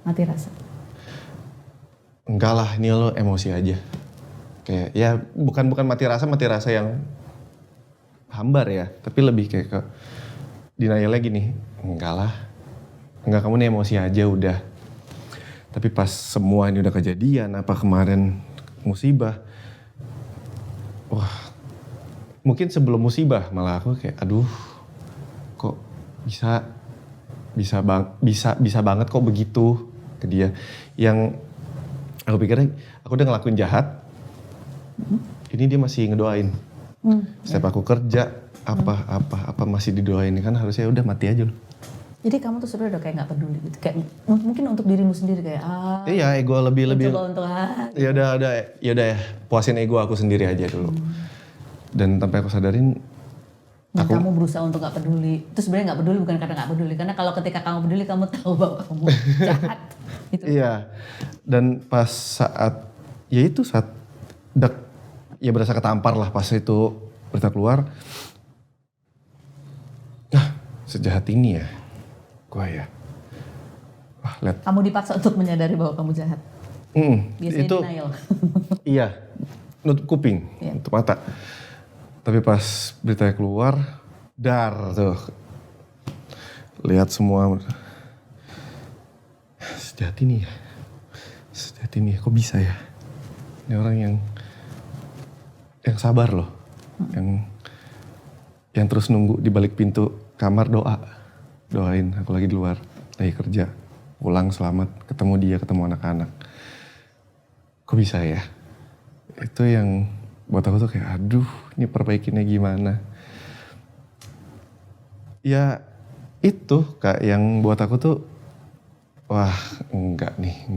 mati rasa. Enggak lah, ini lo emosi aja. Kayak ya bukan mati rasa yang hambar ya, tapi lebih kayak ke denialnya gini, enggak kamu nih emosi aja udah. Tapi pas semua ini udah kejadian, kemarin musibah, wah mungkin sebelum musibah malah aku kayak aduh kok bisa banget kok begitu ke dia. Yang aku pikirnya aku udah ngelakuin jahat, ini dia masih ngedoain. Setiap aku kerja apa masih didoain, kan harusnya udah mati aja loh. Jadi kamu tuh sebenarnya udah kayak nggak peduli gitu, kayak mungkin untuk dirimu sendiri kayak iya, ego lebih coba untuk ya udah puasin ego aku sendiri aja dulu. Dan sampai aku sadarin Dan kamu berusaha untuk gak peduli. Itu sebenarnya gak peduli bukan karena gak peduli. Karena kalau ketika kamu peduli kamu tahu bahwa kamu jahat. Itu. Iya. Dan pas saat ya berasa ketampar lah pas itu berita keluar. Nah, sejahat ini ya gua ya. Wah, lihat. Kamu dipaksa untuk menyadari bahwa kamu jahat. Biasanya Itu denial. iya, nutup kuping, Iya. nutup mata. Tapi pas beritanya keluar, dar tuh. Lihat semua. Sejahat ini ya. Sejahat ini ya, kok bisa ya? Ini orang yang sabar loh. Yang terus nunggu di balik pintu kamar doain aku lagi di luar, lagi kerja. Pulang selamat, ketemu dia, ketemu anak-anak. Kok bisa ya? Itu yang buat aku tuh kayak aduh ini perbaikinnya gimana. Ya itu Kak yang buat aku tuh wah enggak nih.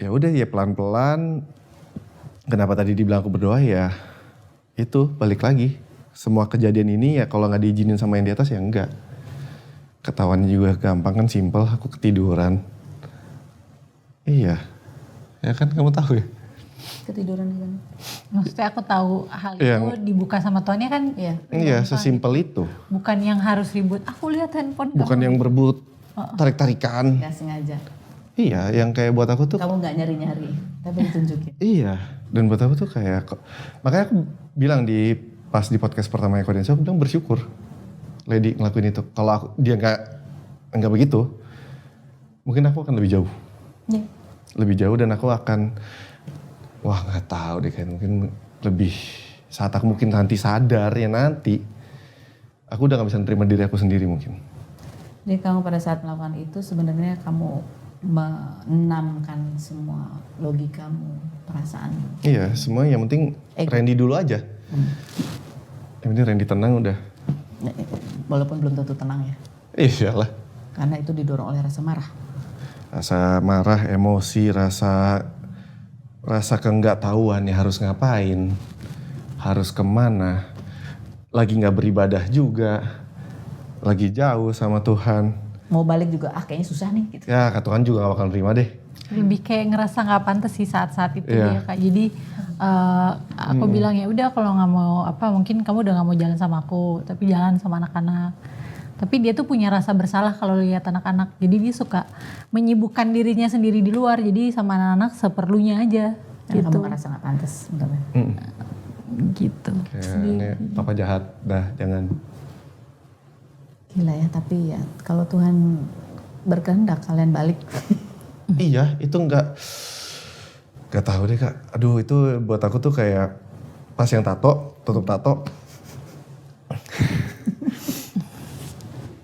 Ya udah ya pelan-pelan. Kenapa tadi dibilang aku berdoa ya itu balik lagi. Semua kejadian ini ya kalau nggak diizinin sama yang di atas ya enggak. Ketahuannya juga gampang kan, simpel, aku ketiduran. Iya, ya kan kamu tahu ya. Ketiduran kan. Maksudnya aku tahu hal Yang- itu dibuka sama Tuhannya kan. Iya. Iya, sesimpel itu. Bukan yang harus ribut. Aku lihat handphone. Bukan yang berebut, tarik-tarikan. Gak sengaja. Iya, yang kayak buat aku tuh. Kamu gak nyari-nyari, tapi ditunjukin. Iya, dan buat aku tuh kayak, makanya aku bilang pas di podcast pertama Kodenso, aku bilang bersyukur Lady ngelakuin itu. Kalau dia nggak begitu, mungkin aku akan lebih jauh. Iya. Lebih jauh dan aku akan, wah nggak tahu deh kan, mungkin lebih saat aku mungkin nanti sadar ya nanti, aku udah nggak bisa nerima diri aku sendiri mungkin. Jadi kamu pada saat melakukan itu sebenarnya kamu menenangkan semua logikamu, perasaanmu. Iya, semua yang penting Randy dulu aja. Yang penting Randy tenang udah. Walaupun belum tentu tenang ya. Iyalah. Karena itu didorong oleh rasa marah. Rasa marah, emosi, rasa keenggak tahuan ya harus ngapain, harus kemana, lagi nggak beribadah juga, lagi jauh sama Tuhan. Mau balik juga kayaknya susah nih gitu. Ya kata Tuhan juga gak bakal nerima deh. Lebih kayak ngerasa nggak pantas sih saat-saat itu Iya. ya Kak. Jadi aku bilang ya udah kalau nggak mau mungkin kamu udah nggak mau jalan sama aku, tapi jalan sama anak-anak. Tapi dia tuh punya rasa bersalah kalau lihat anak-anak. Jadi dia suka menyibukkan dirinya sendiri di luar. Jadi sama anak-anak seperlunya aja. Karena Gitu. kamu ngerasa gak pantas. Sebenarnya. Gitu. Kayak ini papa jahat, dah jangan. Gila ya, tapi ya kalau Tuhan berkehendak kalian balik. Iya, itu nggak tahu deh Kak. Aduh itu buat aku tuh kayak pas yang tutup tato.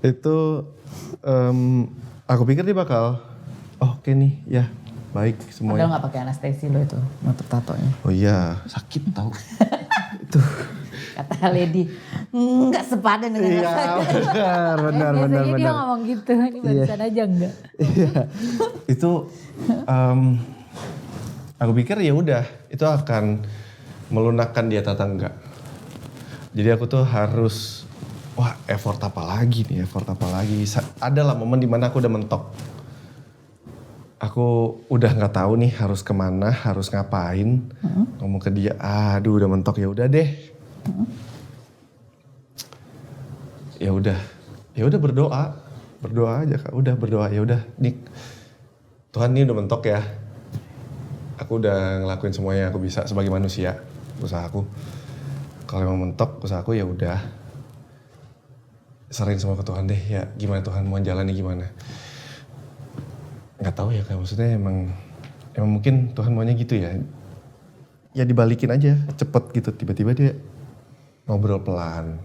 Itu aku pikir dia bakal oke nih ya baik Padahal semuanya. gak pakai anestesi lo itu, nutup tatonya. Oh iya sakit tau. Itu. Kata Lady, nggak sepadan dengan Iya rasanya. Biasanya dia ngomong gitu. Ini barusan aja enggak. Iya. Itu aku pikir ya udah itu akan melunakkan dia atau enggak. Jadi aku tuh harus effort apa lagi. Adalah momen dimana aku udah mentok. Aku udah nggak tahu nih harus kemana, harus ngapain. Ngomong ke dia, aduh udah mentok ya udah deh. Ya udah berdoa aja Kak. Udah berdoa ya udah nih Tuhan ini udah mentok ya. Aku udah ngelakuin semuanya yang aku bisa sebagai manusia, usahaku. Kalau emang mentok usahaku ya udah sering sama ke Tuhan deh ya. Gimana Tuhan mau jalannya gimana? Nggak tahu ya Kak, maksudnya emang mungkin Tuhan maunya gitu ya. Ya dibalikin aja cepet gitu, tiba-tiba dia ngobrol pelan,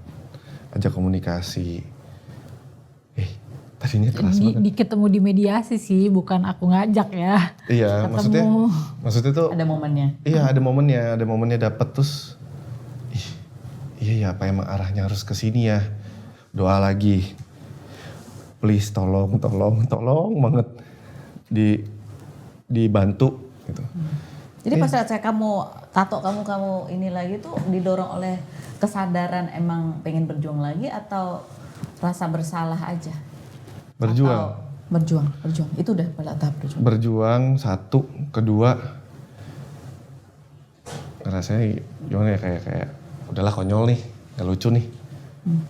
ajak komunikasi. Tadinya keras banget. Ketemu di mediasi sih, bukan aku ngajak ya. Iya, maksudnya tuh Ada momennya. iya ada momennya dapet terus. Iya ya apa emang arahnya harus ke sini ya. Doa lagi. Please tolong banget dibantu gitu. Jadi pas saat saya tato kamu ini lagi tuh didorong oleh kesadaran emang pengen berjuang lagi atau rasa bersalah aja? Berjuang. Atau berjuang. Itu udah pada tahap berjuang. Berjuang satu, kedua rasanya gimana ya, kayak udahlah konyol nih, nggak lucu nih.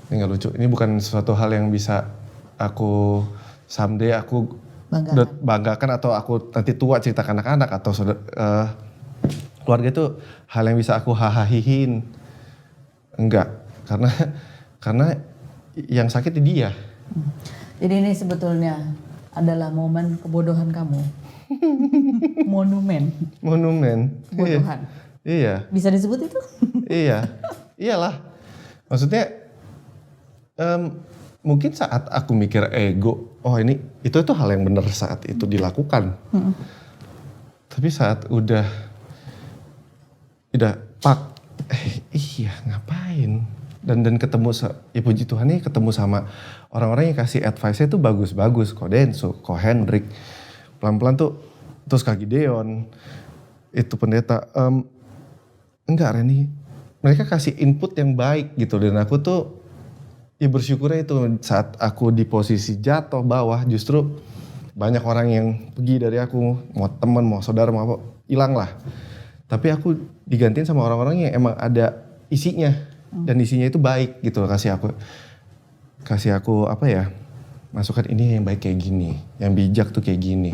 Ini nggak lucu. Ini bukan suatu hal yang bisa aku someday aku banggakan atau aku nanti tua cerita ke anak-anak atau keluarga itu hal yang bisa aku hahahihin. Enggak, karena yang sakit di dia. Jadi ini sebetulnya adalah momen kebodohan kamu. Monumen. Kebodohan. Iya. Bisa disebut itu? Iya. Iyalah. Maksudnya mungkin saat aku mikir ego, oh ini itu hal yang benar saat itu dilakukan. Tapi saat udah pak, iya ngapain? Dan ketemu, ya puji Tuhan nih ketemu sama orang-orang yang kasih advice-nya itu bagus-bagus. Ko Denso, Ko Hendrik, pelan-pelan tuh, terus Kak Gideon, itu pendeta. Enggak Reni, mereka kasih input yang baik gitu. Dan aku tuh ya bersyukurnya itu saat aku di posisi jatuh bawah justru banyak orang yang pergi dari aku, mau teman, mau saudara, mau apa, hilang lah. Tapi aku digantiin sama orang-orang yang emang ada isinya dan isinya itu baik gitu, kasih aku apa ya, masukan ini yang baik kayak gini, yang bijak tuh kayak gini,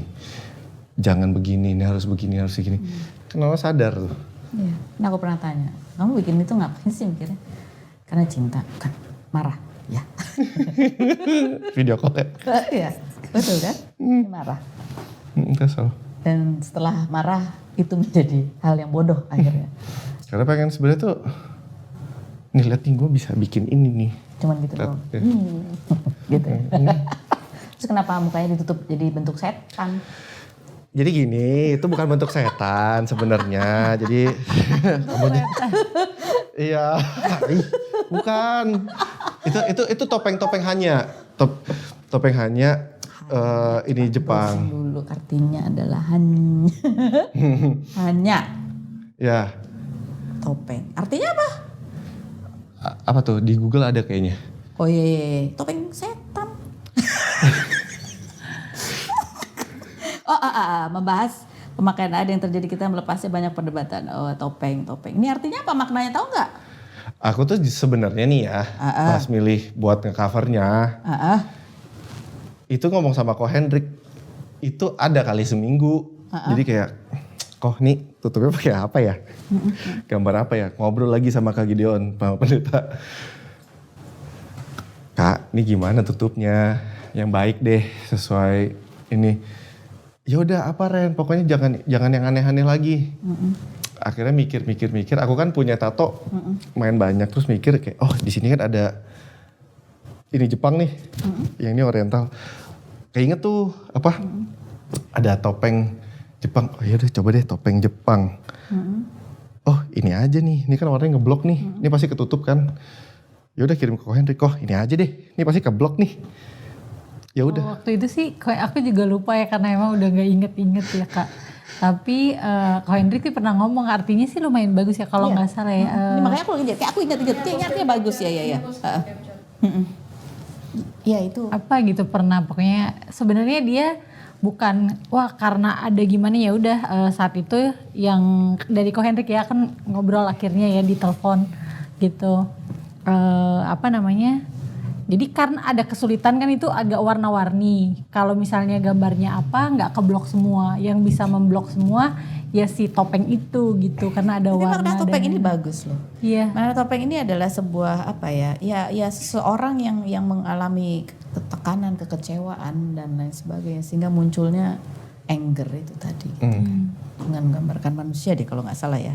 jangan begini, ini harus begini, harus begini. Kenapa sadar tuh? Iya. Nah aku pernah tanya, kamu bikin itu ngapain sih mikirnya? Karena cinta, bukan marah. Ya. Video call ya? Iya, betul kan? Marah. Kesel. Dan setelah marah itu menjadi hal yang bodoh akhirnya. Karena pengen sebenarnya tuh, nih lihat nih gue bisa bikin ini nih. Cuman gitu doang. Gitu. Terus kenapa mukanya ditutup jadi bentuk setan? Jadi gini, itu bukan bentuk setan sebenarnya. Jadi iya, bukan. Itu topeng hanya. Topeng hanya ini Jepang. Dulu artinya adalah hanya. Hanya. Ya. Topeng. Artinya apa? Apa tuh? Di Google ada kayaknya. Oh iya. Topeng setan. Membahas pemakaian ada yang terjadi kita melepasnya banyak perdebatan. Oh topeng. Ini artinya apa maknanya, tahu nggak? Aku tuh sebenarnya nih ya, pas milih buat nge-covernya, itu ngomong sama Ko Hendrik, itu ada kali seminggu. Jadi kayak, kok nih tutupnya pakai apa ya? Gambar apa ya? Ngobrol lagi sama Kak Gideon, sama pendeta. Kak, ini gimana tutupnya? Yang baik deh, sesuai ini. Ya udah apa Ren, pokoknya jangan yang aneh-aneh lagi. Akhirnya mikir, aku kan punya tato main banyak, terus mikir kayak oh di sini kan ada ini Jepang nih, yang ini Oriental. Keinget tuh apa? Ada topeng Jepang. Oh iya deh coba deh topeng Jepang. Oh ini aja nih, ini kan warnanya ngeblok nih, ini pasti ketutup kan. Ya udah kirim ke Ko Hendrik, ini aja deh, ini pasti keblok nih. Ya udah. Waktu itu sih kayak aku juga lupa ya karena emang udah nggak inget ya Kak. Tapi Ko Hendrik pernah ngomong artinya sih lumayan bagus ya kalau nggak salah ya. Makanya aku ingat artinya bagus ya. Ya itu. Apa gitu pernah pokoknya sebenarnya dia bukan wah karena ada gimana ya udah saat itu yang dari Ko Hendrik ya kan ngobrol akhirnya ya di telepon gitu. Jadi karena ada kesulitan kan itu agak warna-warni. Kalau misalnya gambarnya apa nggak keblok semua. Yang bisa memblok semua ya si topeng itu gitu. Karena ada warna. Makna topeng ini bagus loh. Iya. Makna topeng ini adalah sebuah apa ya. Ya seseorang yang mengalami tekanan, kekecewaan dan lain sebagainya. Sehingga munculnya anger itu tadi. Dengan menggambarkan manusia deh kalau nggak salah ya.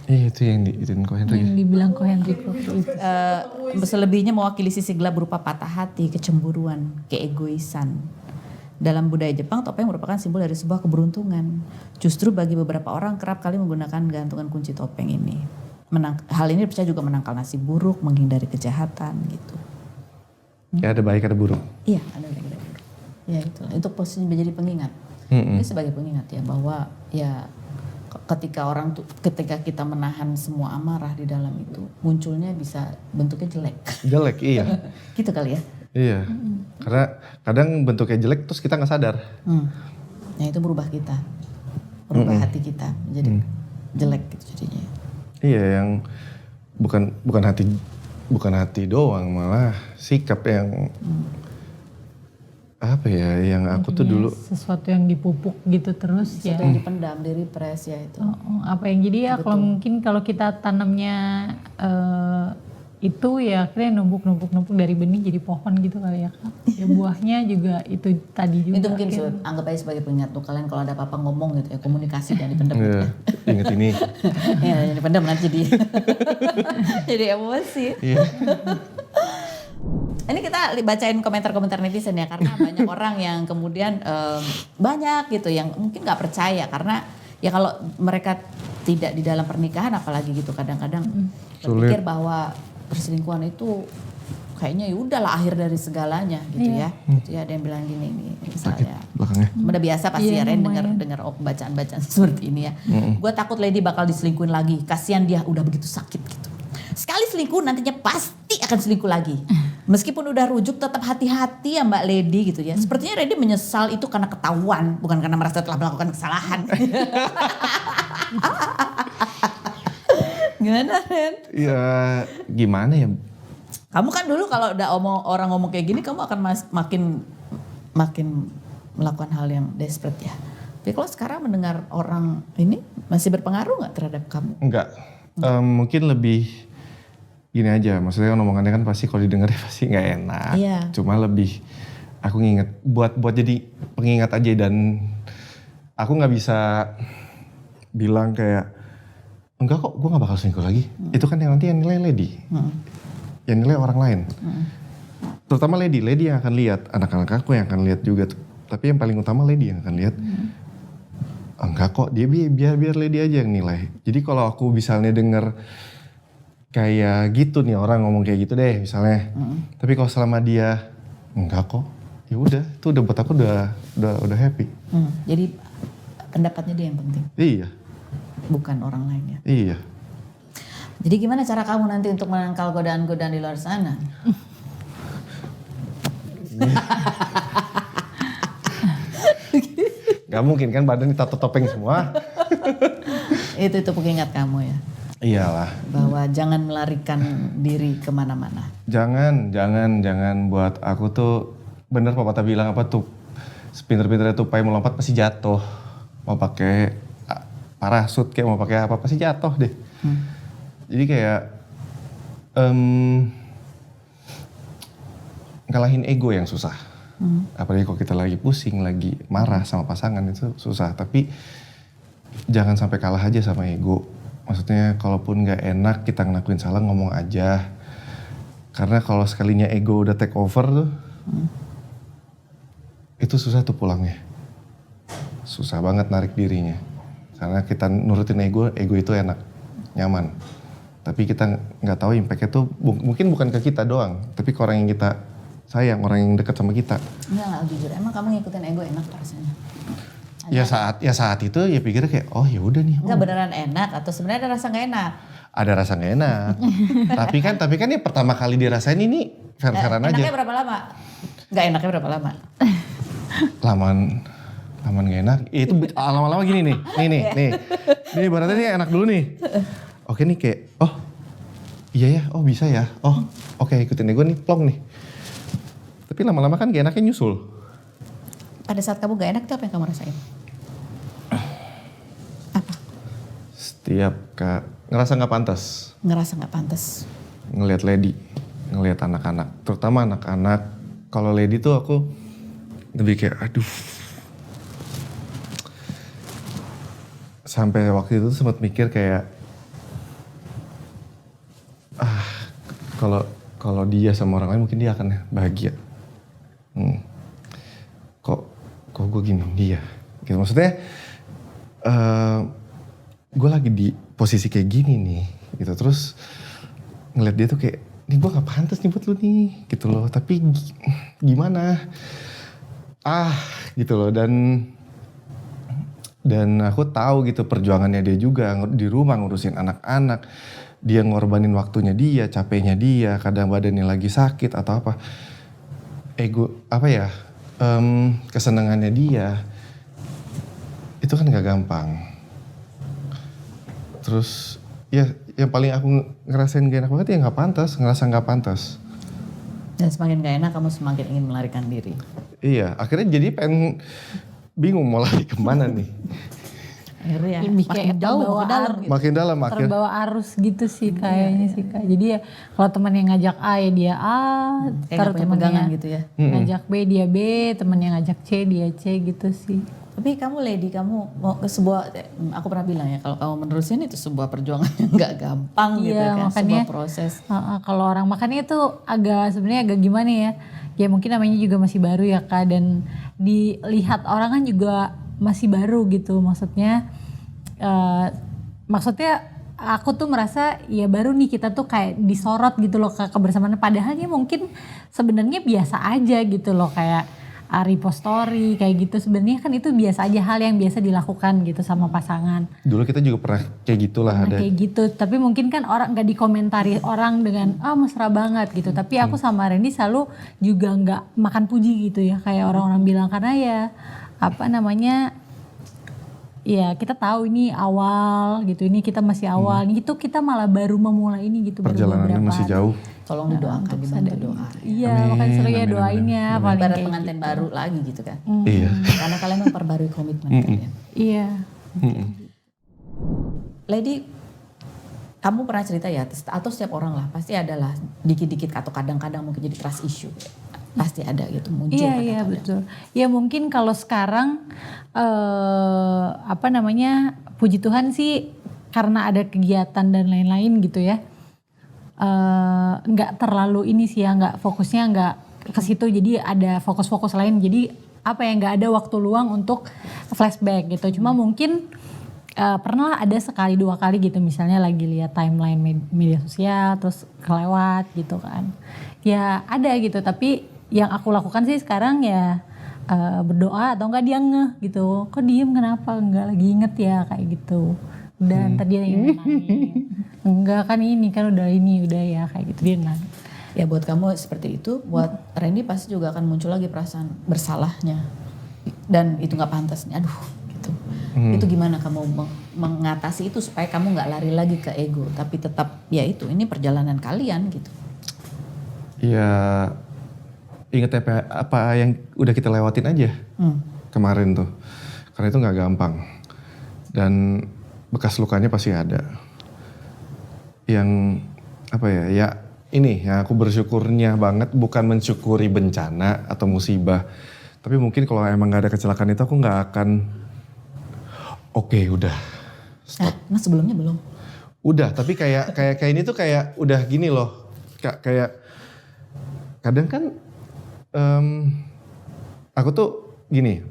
Iya itu yang diitin Ko Hendrik. Yang dibilang Ko Hendrik waktu itu. Selebihnya mewakili sisi gelap berupa patah hati, kecemburuan, keegoisan. Dalam budaya Jepang, topeng merupakan simbol dari sebuah keberuntungan. Justru bagi beberapa orang kerap kali menggunakan gantungan kunci topeng ini. Hal ini dipercaya juga menangkal nasib buruk, menghindari kejahatan gitu. Ya ada baik ada buruk. Iya ada baik ada buruk. Ya itu posisi menjadi pengingat. Ini sebagai pengingat ya bahwa ya ketika kita menahan semua amarah di dalam itu, munculnya bisa bentuknya jelek. Jelek, iya. Gitu kali ya. Iya. Karena kadang bentuknya jelek terus kita nggak sadar. Nah itu berubah kita, berubah hati kita menjadi jelek gitu jadinya. Iya, yang bukan hati doang, malah sikap yang apa ya, yang aku tuh dulu sesuatu yang dipupuk gitu terus ya. Sesuatu yang dipendam, direpress ya itu. Apa yang jadi ya kalau mungkin kalau kita tanamnya itu ya akhirnya numpuk dari benih jadi pohon gitu kali ya Kak. Ya buahnya juga itu tadi juga. Itu mungkin anggap aja sebagai pengingat tuh kalian kalau ada apa-apa ngomong gitu ya, komunikasi dan dipendam gitu ya. Ingat ini. Ya dipendam nanti jadi emosi. Iya. Ini kita bacain komentar-komentar netizen ya, karena banyak orang yang kemudian banyak gitu yang mungkin nggak percaya karena ya kalau mereka tidak di dalam pernikahan apalagi gitu kadang-kadang berpikir bahwa perselingkuhan itu kayaknya ya udahlah akhir dari segalanya gitu ya. Gitu ya, ada yang bilang gini misalnya. Belakangnya. Udah biasa pasti ya Ren dengar bacaan-bacaan seperti ini ya. Gue takut Lady bakal diselingkuhin lagi. Kasihan dia udah begitu sakit gitu. Sekali selingkuh nantinya pasti akan selingkuh lagi. Meskipun udah rujuk tetap hati-hati ya Mbak Lady gitu ya. Sepertinya Lady menyesal itu karena ketahuan, bukan karena merasa telah melakukan kesalahan. Gimana Ren? Ya gimana ya? Kamu kan dulu kalau udah orang ngomong kayak gini kamu akan makin melakukan hal yang desperate ya. Tapi kalau sekarang mendengar orang ini masih berpengaruh nggak terhadap kamu? Enggak. Mungkin lebih gini aja. Maksudnya omongannya kan pasti kalau didengarnya pasti nggak enak. Iya. Cuma lebih aku nginget buat jadi pengingat aja, dan aku nggak bisa bilang kayak enggak kok, gue nggak bakal selingkuh lagi. Itu kan yang nanti yang nilai Lady, yang nilai orang lain. Terutama Lady yang akan lihat, anak-anak aku yang akan lihat juga. Tapi yang paling utama Lady yang akan lihat. Enggak kok, dia biar Lady aja yang nilai. Jadi kalau aku misalnya denger kayak gitu nih orang ngomong kayak gitu deh misalnya. Tapi kalau selama dia enggak kok, ya udah, itu udah buat aku udah happy. Jadi pendapatnya dia yang penting. Iya. Bukan orang lainnya. Iya. Jadi gimana cara kamu nanti untuk menangkal godaan-godaan di luar sana? Gak mungkin kan badan ditato topeng semua. itu pengingat kamu ya? Iyalah. Bahwa jangan melarikan diri kemana-mana. Jangan buat aku tuh bener pepatah bilang apa tuh, sepinter-pinternya tupai melompat pasti jatuh. Mau pakai parasut kayak mau pakai apa pasti jatuh deh. Jadi kayak ngalahin ego yang susah. Apalagi kalau kita lagi pusing, lagi marah sama pasangan itu susah. Tapi jangan sampai kalah aja sama ego. Maksudnya kalaupun gak enak kita ngelakuin salah ngomong aja. Karena kalau sekalinya ego udah take over tuh, itu susah tuh pulangnya. Susah banget narik dirinya. Karena kita nurutin ego itu enak, nyaman. Tapi kita nggak tahu impactnya tuh mungkin bukan ke kita doang, tapi ke orang yang kita sayang, orang yang dekat sama kita. Enggak jujur, emang kamu ngikutin ego enak rasanya? Ya saat itu ya pikirnya kayak oh ya udah nih. Enggak beneran enak atau sebenarnya ada rasa nggak enak? Ada rasa nggak enak. tapi kan ya pertama kali dirasain ini fair-fairan aja. Enaknya berapa lama? Nggak enaknya berapa lama? Laman gak enak. Itu lama-lama gini nih. Nih. Ini ibaratnya nih enak dulu nih. Oke nih kayak, oh iya ya, oh bisa ya. Oh oke ikutin ego nih, plong nih. Tapi lama-lama kan gak enaknya nyusul. Pada saat kamu gak enak itu apa yang kamu rasain? Apa? Setiap ngerasa gak pantas. Ngerasa gak pantas. Ngelihat Lady, ngelihat anak-anak. Terutama anak-anak. Kalau Lady tuh aku lebih kayak aduh. Sampai waktu itu sempat mikir kayak kalau dia sama orang lain mungkin dia akan bahagia. Kok gue gini dia gitu. Maksudnya gue lagi di posisi kayak gini nih gitu. Terus ngeliat dia tuh kayak nih gue gak pantas nih buat lu nih gitu loh. Tapi gimana gitu loh. Dan Dan aku tahu gitu perjuangannya dia juga di rumah ngurusin anak-anak. Dia ngorbanin waktunya dia, capeknya dia, kadang badannya lagi sakit atau apa. Kesenangannya dia. Itu kan gak gampang. Terus ya yang paling aku ngerasain gak enak banget ya ngerasa gak pantas. Dan semakin gak enak kamu semakin ingin melarikan diri. Iya, akhirnya jadi pengen bingung mau lari kemana nih. Akhirnya Lebih makin kayak jauh, terbawa makin dalam arus. gitu. Makin dalam Terbawa arus gitu sih kayaknya sih Kak. Jadi ya kalau teman yang ngajak A ya dia A, Kayak gak punya pegangan gitu ya. ngajak B dia B, teman yang ngajak C dia C gitu sih. Tapi kamu Lady, kamu mau ke sebuah, aku pernah bilang ya kalau kamu menerusin itu sebuah perjuangan yang gak gampang gitu Iya, kan, makanya, sebuah proses. Kalau orang makannya itu sebenarnya agak gimana ya? Ya mungkin namanya juga masih baru ya Kak, dan dilihat orang kan juga masih baru gitu. Maksudnya aku tuh merasa ya baru nih kita tuh kayak disorot gitu loh Kak kebersamaannya. Padahal ya mungkin sebenarnya biasa aja gitu loh, kayak repost story kayak gitu. Sebenarnya kan itu biasa aja, hal yang biasa dilakukan gitu sama pasangan. Dulu kita juga pernah kayak gitulah ada. Kayak gitu, tapi mungkin kan orang nggak dikomentari orang dengan mesra banget gitu. Tapi aku sama Randy selalu juga nggak makan puji gitu ya, kayak orang-orang bilang, karena ya ya kita tahu ini awal gitu, ini kita masih awal, itu kita malah baru memulai ini gitu. Perjalanannya baru masih hari. Tolong Tolong didoakan, dibantu doa. Iya, makanya seru ya doain ya. Paling Ibarat kayak pengantin baru lagi gitu kan. Iya. Karena kalian memperbarui komitmen kalian. Iya. Lady, kamu pernah cerita ya, atau setiap orang lah pasti adalah dikit-dikit atau kadang-kadang mungkin jadi trust issue. Pasti ada gitu muncul. Iya betul. Ya mungkin kalau sekarang puji Tuhan sih karena ada kegiatan dan lain-lain gitu ya. Nggak terlalu ini sih ya, nggak fokusnya nggak ke situ, jadi ada fokus-fokus lain, jadi nggak ada waktu luang untuk flashback gitu. Cuma mungkin pernah ada sekali dua kali gitu, misalnya lagi lihat timeline media sosial terus kelewat gitu kan, ya ada gitu. Tapi yang aku lakukan sih sekarang ya berdoa, atau enggak dia ngeh gitu, kok diem kenapa, enggak lagi inget ya kayak gitu. Udah ntar dia yang nanya, enggak kan ini kan udah ya kayak gitu, dia nanya. Ya buat kamu seperti itu, buat Randy pasti juga akan muncul lagi perasaan bersalahnya. Dan itu gak pantas nih, aduh gitu. Itu gimana kamu mengatasi itu supaya kamu gak lari lagi ke ego, tapi tetap ya itu, ini perjalanan kalian gitu. Ya inget apa yang udah kita lewatin aja kemarin tuh. Karena itu gak gampang. Dan bekas lukanya pasti ada. Yang ini ya aku bersyukurnya banget, bukan mensyukuri bencana atau musibah. Tapi mungkin kalau emang gak ada kecelakaan itu aku gak akan oke, udah stop. Nah sebelumnya belum? Udah, tapi kayak ini tuh kayak udah gini loh. Kayak kadang kan aku tuh gini,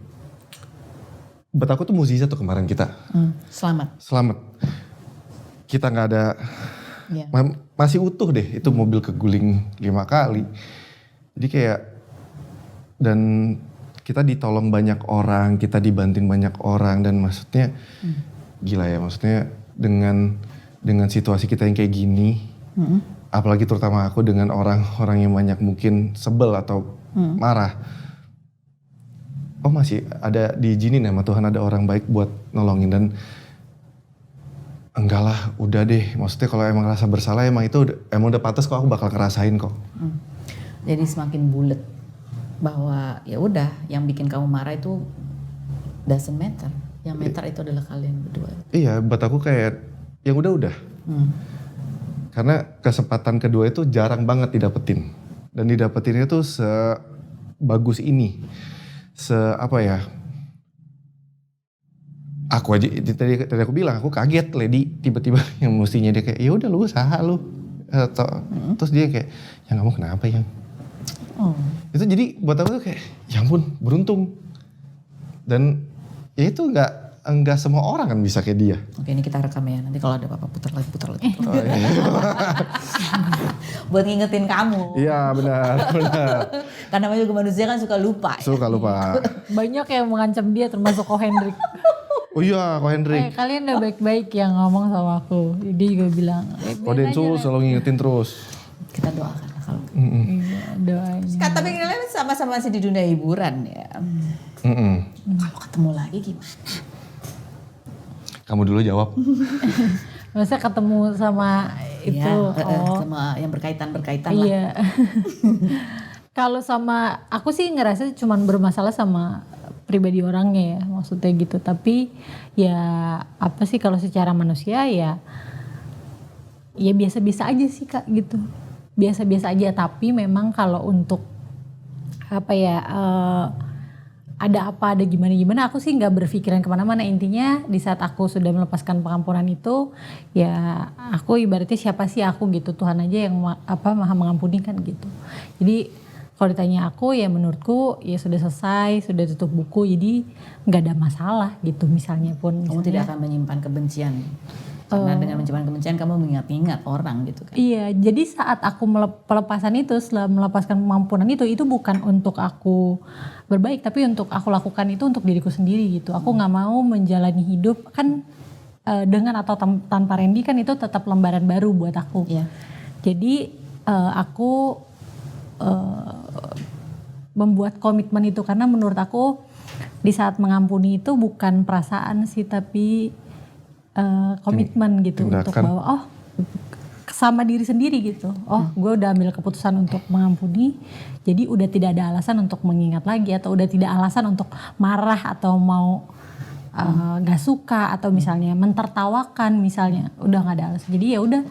buat aku tuh mukjizat tuh kemarin kita. Selamat. Kita gak ada, masih utuh deh, itu mobil keguling 5 kali. Jadi kayak, dan kita ditolong banyak orang, kita dibanting banyak orang, dan maksudnya gila ya, maksudnya dengan situasi kita yang kayak gini, apalagi terutama aku dengan orang-orang yang banyak mungkin sebel atau marah. Oh masih ada diizinin sama Tuhan, ada orang baik buat nolongin. Dan enggak lah, udah deh. Maksudnya kalau emang rasa bersalah emang udah pantas kok, aku bakal ngerasain kok. Jadi semakin bulet bahwa ya udah, yang bikin kamu marah itu doesn't matter. Yang matter itu adalah kalian berdua. Iya, buat aku kayak yang udah. Karena kesempatan kedua itu jarang banget didapetin. Dan didapetinnya tuh sebagus ini. Aku aja tadi aku bilang aku kaget Lady, tiba-tiba yang mestinya dia kayak ya udah lu usaha lu. Terus dia kayak ya kamu kenapa yang? Itu jadi buat aku tuh kayak ya ampun beruntung. Dan ya itu enggak semua orang kan bisa kayak dia. Oke, ini kita rekam ya. Nanti kalau ada apa-apa putar lagi. Oh, iya. Buat ngingetin kamu. Iya benar. Karena juga manusia kan suka lupa. Suka lupa. Banyak yang mengancam dia, termasuk Ko Hendrik. Oh iya, Ko Hendrik. Kalian udah baik-baik yang ngomong sama aku. Dia juga bilang. Ko Densul selalu ngingetin terus. Kita doakan lah kalau. Iya, doanya. Tapi kalian sama-sama masih di dunia hiburan ya. Kalau ketemu lagi gimana? Kamu dulu jawab. Masa ketemu sama itu. Ya, sama yang berkaitan-berkaitan lah. Iya. Kalau sama aku sih ngerasa cuman bermasalah sama pribadi orangnya ya, maksudnya gitu. Tapi ya apa sih kalau secara manusia ya biasa-biasa aja sih Kak gitu. Biasa-biasa aja, tapi memang kalau untuk apa ya ada gimana aku sih nggak berpikiran kemana-mana. Intinya di saat aku sudah melepaskan pengampunan itu ya aku ibaratnya siapa sih aku gitu, Tuhan aja yang maha mengampuni kan gitu. Jadi kalau ditanya aku ya menurutku ya sudah selesai, sudah tutup buku, jadi nggak ada masalah gitu. Misalnya Kamu tidak akan menyimpan kebencian. Karena dengan menyimpan kebencian kamu mengingat-ingat orang gitu kan. Iya, jadi saat aku pelepasan itu, setelah melepaskan pengampunan itu bukan untuk aku berbaik, tapi untuk aku lakukan itu untuk diriku sendiri gitu. Aku nggak mau menjalani hidup kan dengan atau tanpa Randy kan itu tetap lembaran baru buat aku. Iya. Jadi aku membuat komitmen itu karena menurut aku di saat mengampuni itu bukan perasaan sih, tapi komitmen gitu. Tindakan. Untuk bahwa sama diri sendiri gitu. Gue udah ambil keputusan untuk mengampuni, jadi udah tidak ada alasan untuk mengingat lagi, atau udah tidak alasan untuk marah atau mau gak suka atau misalnya mentertawakan misalnya, udah gak ada alasan. Jadi ya udah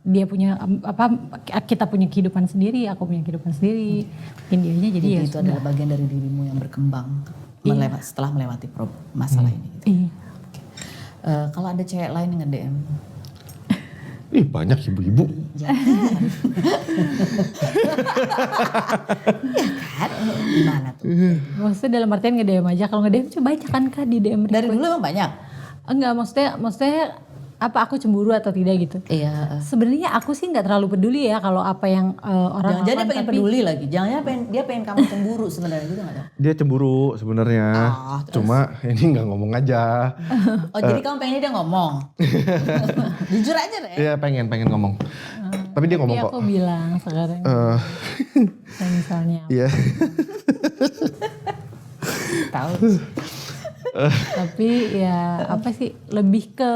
dia punya kita punya kehidupan sendiri, aku punya kehidupan sendiri, mungkin dianya jadi ya itu sudah. adalah bagian dari dirimu yang berkembang setelah melewati masalah ini gitu. Iya. Kalau ada cewek lain yang nge-DM, Ih banyak ibu-ibu. kan gimana tuh? Maksudnya dalam artian nge-DM aja, kalau nge-DM coba aja kan Kak di DM Dari request. dulu emang banyak? Enggak, maksudnya apa aku cemburu atau tidak gitu. Iya. Sebenarnya aku sih nggak terlalu peduli ya kalau apa yang orang Jangan-jangan dia lakukan, pengen tapi peduli lagi. Jangan-jangan dia pengen kamu cemburu sebenarnya gitu nggak tahu. Dia cemburu sebenarnya. Terus? Cuma ini nggak ngomong aja. Oh jadi kamu pengennya dia ngomong? Jujur aja deh. Iya pengen ngomong. Tapi dia ngomong tapi kok. aku bilang sekarang kayak misalnya Iya. Tahu. tapi ya apa sih lebih ke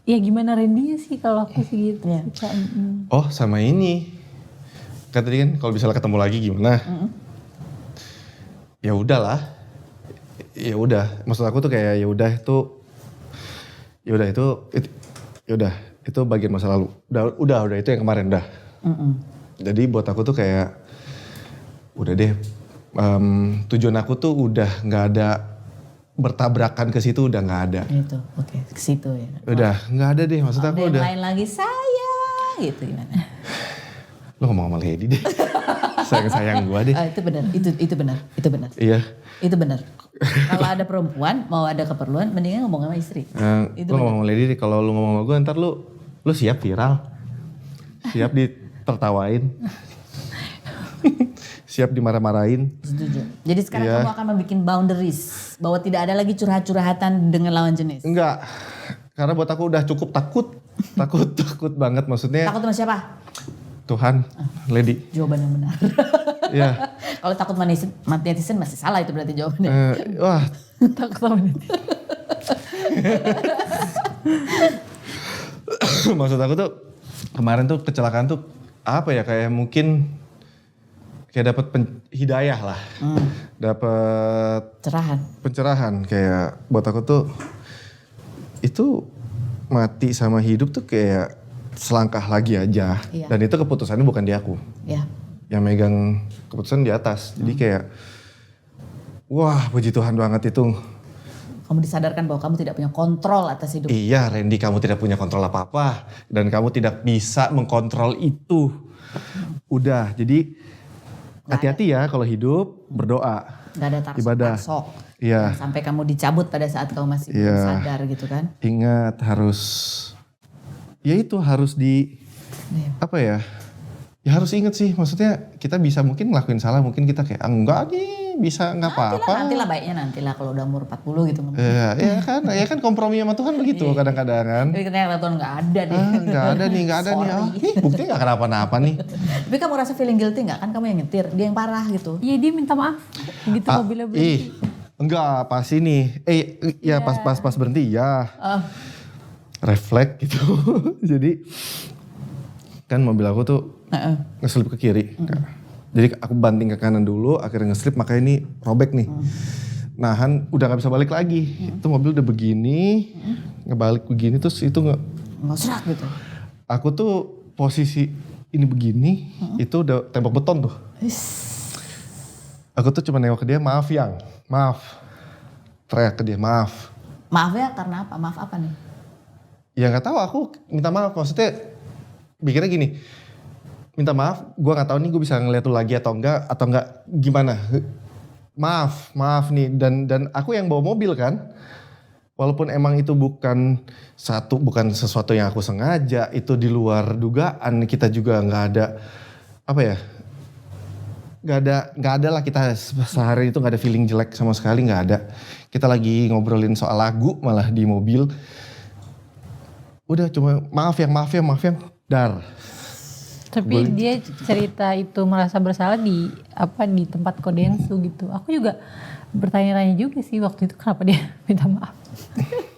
ya gimana Randy sih kalau aku sih gitu. Iya. Oh sama ini. Kan tadi kan kalau misalnya ketemu lagi gimana? Ya udahlah. Ya udah. Maksud aku tuh kayak ya udah itu bagian masa lalu. Udah itu yang kemarin dah. Jadi buat aku tuh kayak udah deh. Tujuan aku tuh udah nggak ada bertabrakan ke situ, udah nggak ada. Itu oke ke situ ya. Udah nggak ada deh. Maksud aku Ada yang udah. lain lagi sayang gitu gimana? Lo ngomong sama Lady deh. Sayang gua deh. Itu benar. Itu benar. Iya. Itu benar. Kalau ada perempuan mau ada keperluan, mendingan ngomong sama istri. Lo ngomong sama Lady deh. Kalau lu ngomong sama gue ntar lu siap viral. Siap ditertawain. Siap dimarah-marahin. Setuju. Jadi sekarang Iya. kamu akan membuat boundaries bahwa tidak ada lagi curhat-curhatan dengan lawan jenis. Enggak. Karena buat aku udah cukup takut. Takut banget maksudnya. Takut sama siapa? Tuhan, Lady. Jawaban yang benar. Iya. Kalau takut netizen masih salah itu berarti jawabannya. Wah, takut sama dia. maksud aku tuh kemarin tuh kecelakaan tuh apa ya kayak mungkin kayak dapat hidayah lah. Dapat Cerahan. pencerahan kayak buat aku tuh itu mati sama hidup tuh kayak selangkah lagi aja. Iya. Dan itu keputusannya bukan di aku. Ya. Yang megang keputusan di atas. Jadi kayak wah puji Tuhan banget itu. Kamu disadarkan bahwa kamu tidak punya kontrol atas hidup. Iya Randy, kamu tidak punya kontrol apa-apa. Dan kamu tidak bisa mengkontrol itu. Udah, jadi hati-hati ya kalau hidup berdoa. Gak ada Ibadah. tarsok. Iya. Sampai kamu dicabut pada saat kamu masih belum Iya. sadar gitu kan. Ingat harus, ya itu harus Iya. apa ya? Ya harus ingat sih, maksudnya kita bisa mungkin ngelakuin salah, mungkin kita kayak enggak nih, bisa nggak apa-apa. Nantilah baiknya nantilah kalau udah umur 40 gitu. Ya kan kompromi sama Tuhan begitu kadang-kadang kan. Tapi ternyata Tuhan nggak ada deh. Nggak ada nih. Nih buktinya nggak kenapa-napa nih. Tapi kamu rasa feeling guilty nggak? Kan kamu yang nyetir, dia yang parah gitu. Iya dia minta maaf. Begitu mobilnya berhenti. Enggak, pas ini. Ya pas berhenti ya. Refleks gitu. Jadi kan mobil aku tuh ngeselip ke kiri. Jadi aku banting ke kanan dulu, akhirnya ngeslip, makanya ini robek nih. Nahan, udah gak bisa balik lagi. Itu mobil udah begini, ngebalik begini, terus itu Ngeserak gitu. Aku tuh posisi ini begini, itu udah tembok beton tuh. Aku tuh cuma nengok ke dia, maaf Yang, maaf. Teriak ke dia, maaf. Maaf ya karena apa? Maaf apa nih? Ya gak tahu, aku minta maaf. Maksudnya, pikirnya gini, minta maaf, gue nggak tahu nih gue bisa ngeliat lu lagi atau enggak gimana. Maaf nih dan aku yang bawa mobil kan. Walaupun emang itu bukan sesuatu yang aku sengaja, itu di luar dugaan, kita juga nggak ada nggak ada lah kita sehari itu nggak ada feeling jelek sama sekali, nggak ada. Kita lagi ngobrolin soal lagu malah di mobil. Udah cuma maaf yang dar. Tapi dia cerita itu merasa bersalah di tempat kodensu gitu. Aku juga bertanya-tanya juga sih waktu itu kenapa dia minta maaf.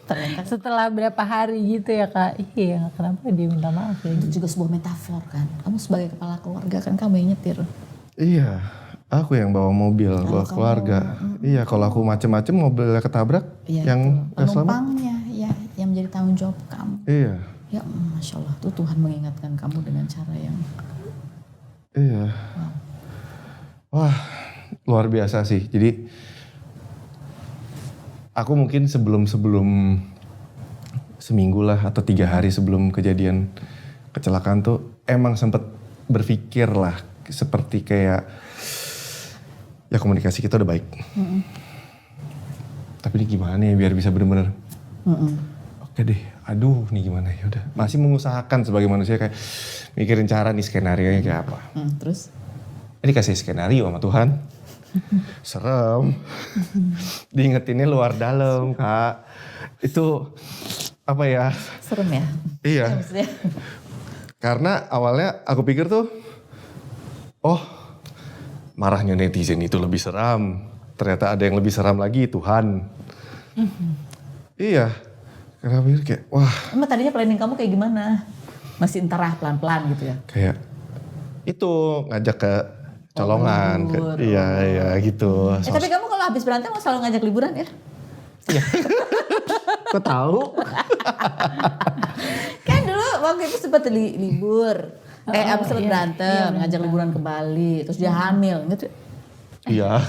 Ternyata Setelah berapa hari gitu ya Kak. Iya, kenapa dia minta maaf ya itu gitu. juga sebuah metafor kan. Kamu sebagai kepala keluarga kan kamu yang nyetir. Iya, aku yang bawa mobil, bawa keluarga. Iya, kalau aku macem-macem mobilnya ketabrak, Iya, yang gak selamat. penumpangnya ya yang menjadi tanggung jawab kamu. Iya. Ya Masya Allah tuh Tuhan mengingatkan kamu dengan cara yang Iya. Wah, luar biasa sih. Jadi aku mungkin sebelum seminggu lah atau 3 hari sebelum kejadian kecelakaan tuh emang sempet berpikir lah seperti kayak ya komunikasi kita udah baik. Tapi ini gimana ya biar bisa bener-bener oke deh, aduh nih gimana ya udah. Masih mengusahakan sebagai manusia kayak mikirin cara nih skenario-nya kayak apa. terus Ini kasih skenario sama Tuhan. Serem. Diingetinnya luar dalam, Kak. Itu apa ya? serem ya. Iya. Maksudnya Karena awalnya aku pikir tuh, marahnya netizen itu lebih seram. Ternyata ada yang lebih seram lagi, Tuhan. Iya. Karena aku pikir kayak, wah. emang tadinya planning kamu kayak gimana? Masih entarah pelan-pelan gitu ya? Kayak, itu ngajak ke colongan. libur. Iya gitu. Tapi kamu kalau habis berantem mau selalu ngajak liburan ya? Kok tahu? Kan dulu waktu itu sempat libur. Abis sempat berantem, ngajak liburan ke Bali. Terus dia hamil gitu. Iya.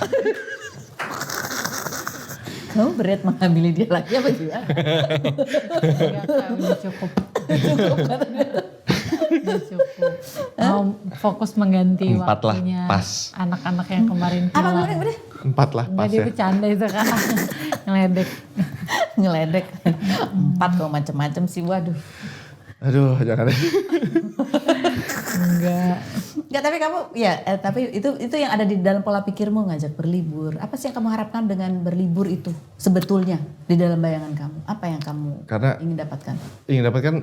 Kamu berat menghamili dia lagi apa gimana? Enggak Kak, udah cukup. Udah cukup. Mau fokus mengganti 4 lah, waktunya pas. anak-anak yang kemarin Apa hilang. bener? 4 lah Enggak pas dia ya. bercanda itu Kak. Ngeledek. Ngeledek. 4 kalau macem-macem sih, waduh. Aduh jangan deh. Enggak. Enggak, tapi kamu ya tapi itu yang ada di dalam pola pikirmu ngajak berlibur. Apa sih yang kamu harapkan dengan berlibur itu sebetulnya di dalam bayangan kamu? Apa yang kamu Karena ingin dapatkan? ingin dapatkan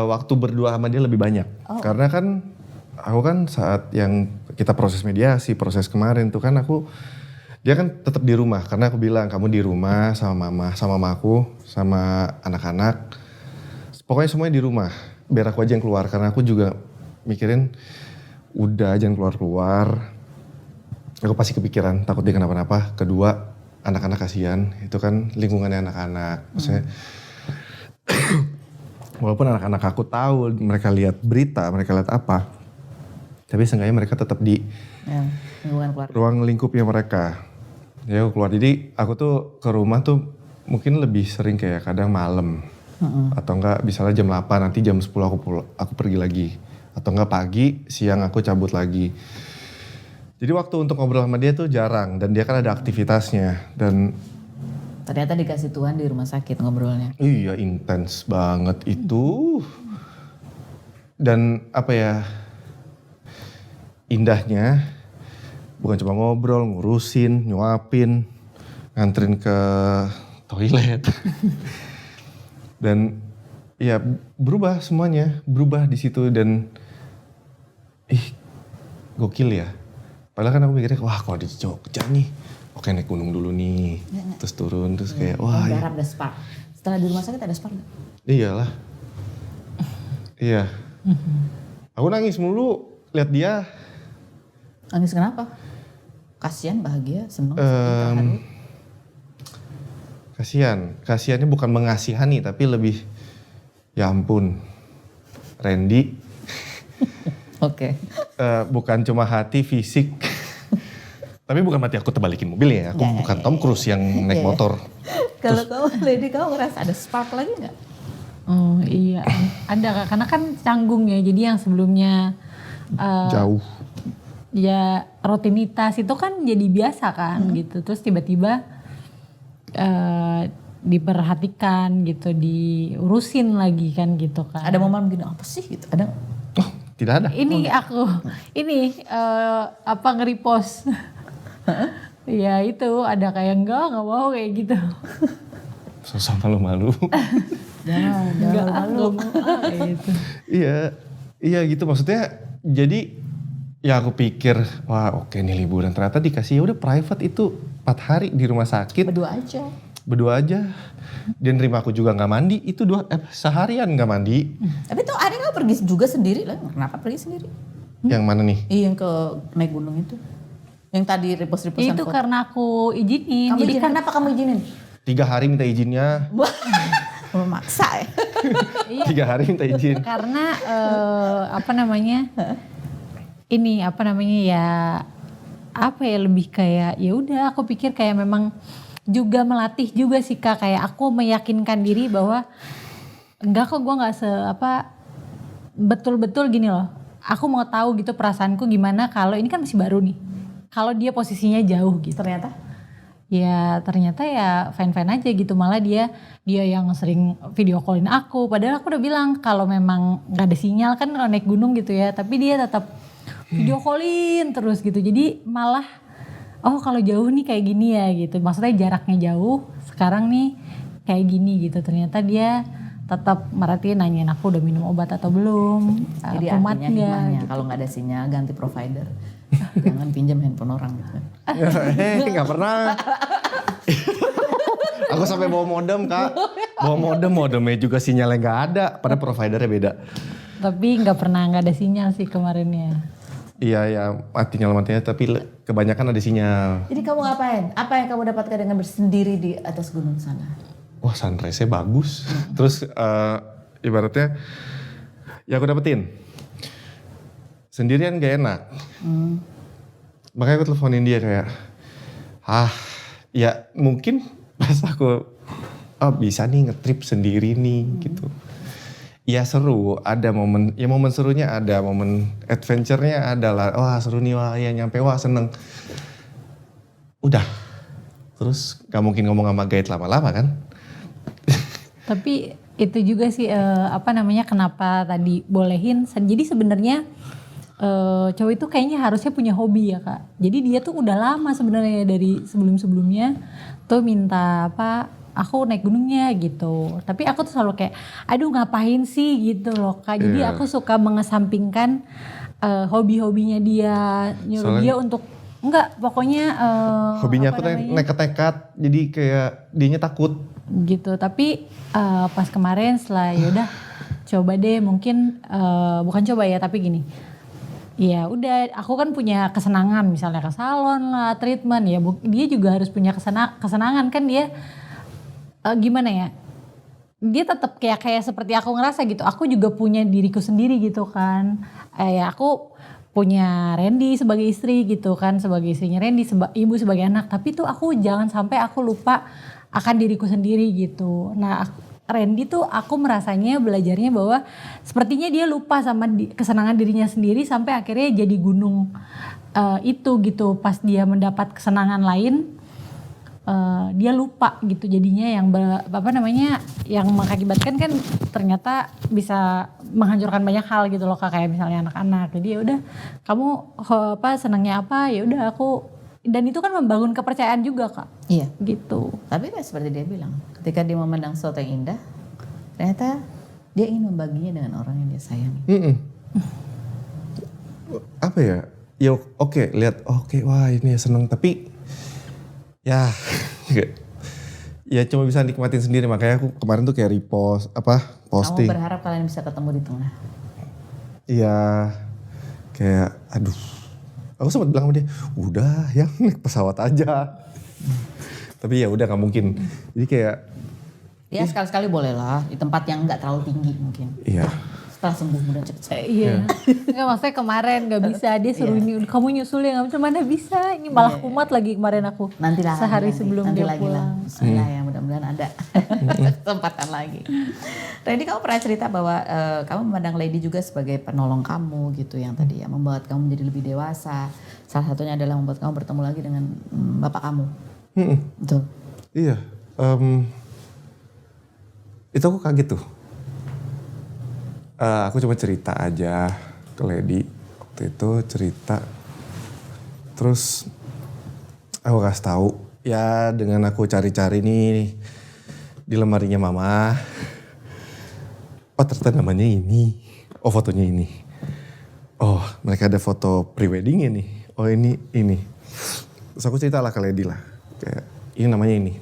waktu berdua sama dia lebih banyak. Karena kan aku kan saat yang kita proses mediasi, proses kemarin tuh kan dia kan tetap di rumah. Karena aku bilang kamu di rumah sama mamaku, sama anak-anak. Pokoknya semuanya di rumah. Biar aku aja yang keluar. Karena aku juga mikirin udah jangan keluar-keluar. Aku pasti kepikiran takut dia kenapa-napa. Kedua anak-anak kasihan. Itu kan lingkungannya anak-anak. Maksudnya walaupun anak-anak aku tahu mereka lihat berita, mereka lihat apa. Tapi seenggaknya mereka tetap di Lingkungan keluarga. ruang lingkupnya mereka. Ya aku keluar. Jadi aku tuh ke rumah tuh mungkin lebih sering kayak kadang malam. Atau enggak misalnya jam 8 nanti jam 10 aku pergi lagi. Atau enggak pagi, siang aku cabut lagi. Jadi waktu untuk ngobrol sama dia tuh jarang. Dan dia kan ada aktivitasnya. Dan Ternyata dikasih Tuhan di rumah sakit ngobrolnya. iya intens banget itu. Dan apa ya, indahnya Bukan cuma ngobrol, ngurusin, nyuapin, nganterin ke toilet. Dan ya berubah semuanya, berubah di situ dan gokil ya. Padahal kan aku mikirnya, wah kalau di Jogja nih, oke naik gunung dulu nih, terus turun, terus kayak wah. Garap ada spark. Setelah di rumah sakit ada spark nggak? Iyalah. Iya. Aku nangis mulu lihat dia. Nangis kenapa? Kasian, bahagia, senang, terharu. Kasiannya bukan mengasihani tapi lebih ya ampun. Randy. Oke. Bukan cuma hati, fisik. Tapi bukan berarti aku terbalikin mobilnya ya. Aku bukan Tom Cruise yang naik motor. Kalau kamu, Lady, kamu ngerasa ada spark lagi nggak? Oh iya, ada Kak. Karena kan canggung ya, jadi yang sebelumnya Jauh. ya rutinitas itu kan jadi biasa kan gitu. Terus tiba-tiba diperhatikan gitu, diurusin lagi kan gitu kan. Ada momen gini, apa sih gitu? Ada nggak? Oh, tidak ada. Ini aku, nge-repost. Ya itu ada kayak enggak mau kayak gitu. Sosok malu-malu. Enggak malu. Gitu. Iya gitu maksudnya. Jadi ya aku pikir wah oke nih liburan, ternyata dikasih ya udah private itu 4 hari di rumah sakit. Berdua aja. Dia nerima aku juga nggak mandi itu seharian nggak mandi. Tapi tuh ada nggak pergi juga sendiri lah? Kenapa pergi sendiri? Yang mana nih? Iya yang ke naik gunung itu. Yang tadi repost-repostan Itu foto. karena aku izinin. Kamu Jadi izin, kenapa kamu izinin? 3 hari minta izinnya. Memaksa ya? 3 hari minta izin. Karena lebih kayak ya udah aku pikir kayak memang juga melatih juga sih Kak, kayak aku meyakinkan diri bahwa enggak kok gue nggak betul-betul gini loh. Aku mau tahu gitu perasaanku gimana kalau ini kan masih baru nih. Kalau dia posisinya jauh gitu. Ternyata ya fine-fine aja gitu, malah dia yang sering video callin aku, padahal aku udah bilang kalau memang nggak ada sinyal kan kalau naik gunung gitu ya, tapi dia tetap video callin terus gitu, jadi malah kalau jauh nih kayak gini ya gitu, maksudnya jaraknya jauh sekarang nih kayak gini gitu, ternyata dia tetap merhatiin, nanyain aku udah minum obat atau belum, jadi kumat artinya nggak, hikmahnya gitu. kalau nggak ada sinyal ganti provider. Jangan pinjam handphone orang gitu. Nggak pernah. Aku sampai bawa modem Kak. Modemnya juga sinyalnya nggak ada. Pada providernya beda. Tapi nggak ada sinyal sih kemarinnya. Iya matinya tapi kebanyakan ada sinyal. Jadi kamu ngapain? Apa yang kamu dapatkan dengan bersendiri di atas gunung sana? Wah sunrise-nya bagus. Terus ibaratnya ya aku dapetin. Sendirian gak enak. Makanya aku teleponin dia kayak, ya mungkin pas aku bisa nih ngetrip sendiri nih gitu. Ya seru, ada momen serunya ada, momen adventure-nya ada lah. Wah seru nih, wah ya nyampe, wah seneng. Udah, terus gak mungkin ngomong sama guide lama-lama kan. Tapi itu juga sih kenapa tadi bolehin. Jadi sebenarnya cowok itu kayaknya harusnya punya hobi ya Kak. Jadi dia tuh udah lama sebenarnya dari sebelum-sebelumnya tuh minta aku naik gunungnya gitu. Tapi aku tuh selalu kayak aduh ngapain sih gitu loh Kak. Jadi aku suka mengesampingkan hobi-hobinya dia, nyuruh dia untuk enggak pokoknya hobinya aku nekat-nekat, jadi kayak dianya takut gitu. Tapi pas kemarin setelah yaudah coba deh, mungkin bukan coba ya tapi gini, ya udah aku kan punya kesenangan misalnya ke salon lah, treatment ya, dia juga harus punya kesenangan kan, dia gimana ya, dia tetap kayak seperti aku ngerasa gitu, aku juga punya diriku sendiri gitu kan, ya aku punya Randy sebagai istri gitu kan, sebagai istrinya Randy, ibu sebagai anak, tapi tuh aku jangan sampai aku lupa akan diriku sendiri gitu. Nah Randy tuh aku merasanya belajarnya bahwa sepertinya dia lupa sama kesenangan dirinya sendiri sampai akhirnya jadi gunung itu gitu. Pas dia mendapat kesenangan lain, dia lupa gitu jadinya yang mengakibatkan kan ternyata bisa menghancurkan banyak hal gitu loh Kak, kayak misalnya anak-anak. Jadi ya udah kamu senangnya apa, ya udah aku, dan itu kan membangun kepercayaan juga Kak. Iya. Gitu. Tapi kan seperti dia bilang, ketika dia memandang sesuatu yang indah, ternyata dia ingin membaginya dengan orang yang dia sayangi. Apa ya? Ya oke, lihat wah ini seneng, tapi ya ya cuma bisa nikmatin sendiri. Makanya aku kemarin tuh kayak posting. Kamu berharap kalian bisa ketemu di tengah. Iya, kayak aduh. Aku sempat bilang sama dia, udah ya naik pesawat aja. Tapi ya udah nggak mungkin. Jadi kayak Ya sekali-sekali boleh lah di tempat yang nggak terlalu tinggi mungkin. iya. Setelah sembuh mudah cepet. Iya. Enggak, maksudnya kemarin gak bisa, dia suruh ini, kamu nyusul ya, gak mana bisa, ini malah kumat lagi kemarin aku. Nanti lah. Sehari sebelum nanti dia lagi lah. pulang. Bismillah ya, mudah-mudahan ada kesempatan lagi. Randy, kamu pernah cerita bahwa kamu memandang Lady juga sebagai penolong kamu gitu, yang tadi ya membuat kamu menjadi lebih dewasa. Salah satunya adalah membuat kamu bertemu lagi dengan bapak kamu. Betul. Iya. Itu aku kaget tuh. Aku cuma cerita aja ke Lady waktu itu, cerita. Terus aku kasih tahu ya, dengan aku cari-cari nih di lemarinya mama. Oh ternyata namanya ini. Oh fotonya ini. Oh mereka ada foto preweddingnya nih. Oh ini. Terus aku cerita lah ke Lady lah. Kayak ini namanya ini.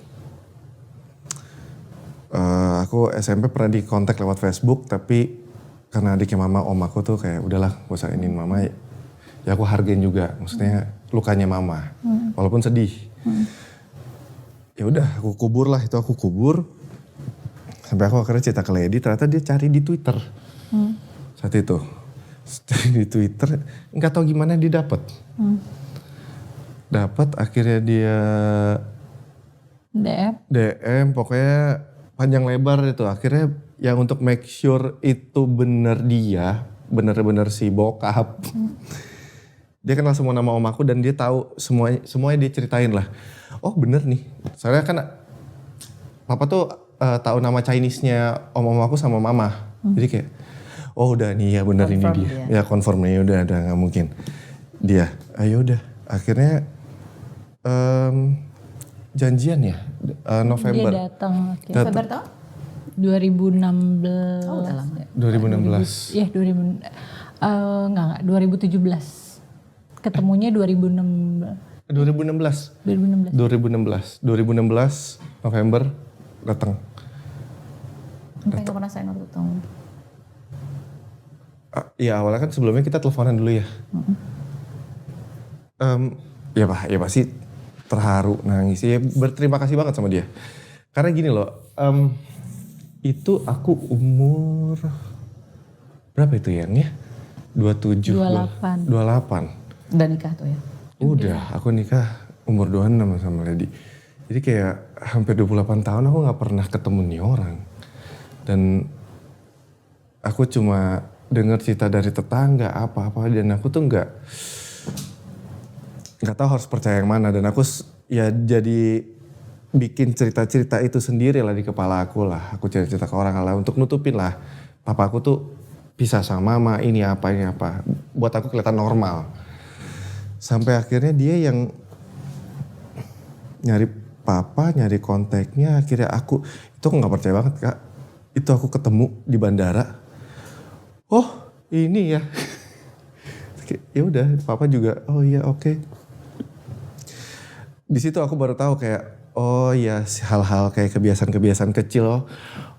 Aku SMP pernah di kontak lewat Facebook, tapi karena adiknya mama, om aku tuh kayak udahlah gak usah iniin mama, ya aku hargain juga, maksudnya lukanya mama, walaupun sedih. Ya udah aku kubur lah, aku kubur. Sampai aku akhirnya cerita ke Lady, ternyata dia cari di Twitter. Saat itu. Cari di Twitter, nggak tahu gimana dia dapet. Dapat, akhirnya dia DM, pokoknya panjang lebar itu. Akhirnya yang untuk make sure itu bener dia, bener-bener si bokap. Dia kenal semua nama om aku dan dia tahu semuanya dia ceritain lah. Oh bener nih, soalnya kan papa tuh tahu nama Chinese-nya om aku sama mama. Jadi kayak, oh udah nih ya bener ini dia. Ya confirm nih, udah gak mungkin. Dia, ayo udah. Akhirnya janjian ya, November. Dia datang. November tahun? 2016. Oh udah lama. 2016. Iya 2017. Ketemunya 2016. 2016 November datang. Apa yang kamu rasain waktu itu? Ya awalnya kan sebelumnya kita teleponan dulu ya. Ya pasti terharu, nangis. Ya berterima kasih banget sama dia. Karena gini loh, itu aku umur berapa itu ya? 27. 28. Udah nikah tuh ya? Udah, aku nikah umur 26 sama Lady. Jadi kayak hampir 28 tahun aku gak pernah ketemu nih orang. Dan aku cuma dengar cerita dari tetangga apa-apa, dan aku tuh nggak tahu harus percaya yang mana. Dan aku ya jadi bikin cerita-cerita itu sendiri lah di kepala aku lah. Aku cerita ke orang lah untuk nutupin lah. Papa aku tuh pisah sama mama, ini apa. Buat aku kelihatan normal. Sampai akhirnya dia yang nyari papa, nyari kontaknya. Akhirnya aku nggak percaya banget Kak. Itu aku ketemu di bandara. Oh ini ya. Ya udah, papa juga. Oh iya oke. Di situ aku baru tahu kayak, oh ya hal-hal kayak kebiasaan-kebiasaan kecil.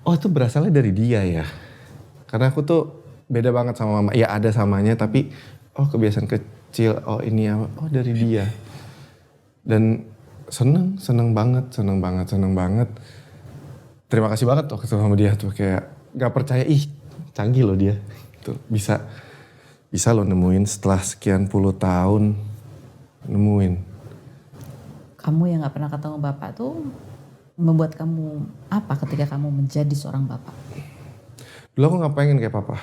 Oh itu berasalnya dari dia ya. Karena aku tuh beda banget sama mama. Ya ada samanya tapi kebiasaan kecil. Oh ini ya. Oh dari dia. Dan seneng banget. Terima kasih banget waktu sama dia tuh, kayak gak percaya, canggih loh dia. Tuh, bisa lo nemuin setelah sekian puluh tahun, nemuin. Kamu yang gak pernah ketemu bapak tuh membuat kamu apa ketika kamu menjadi seorang bapak? Dulu aku gak pengen kayak papa.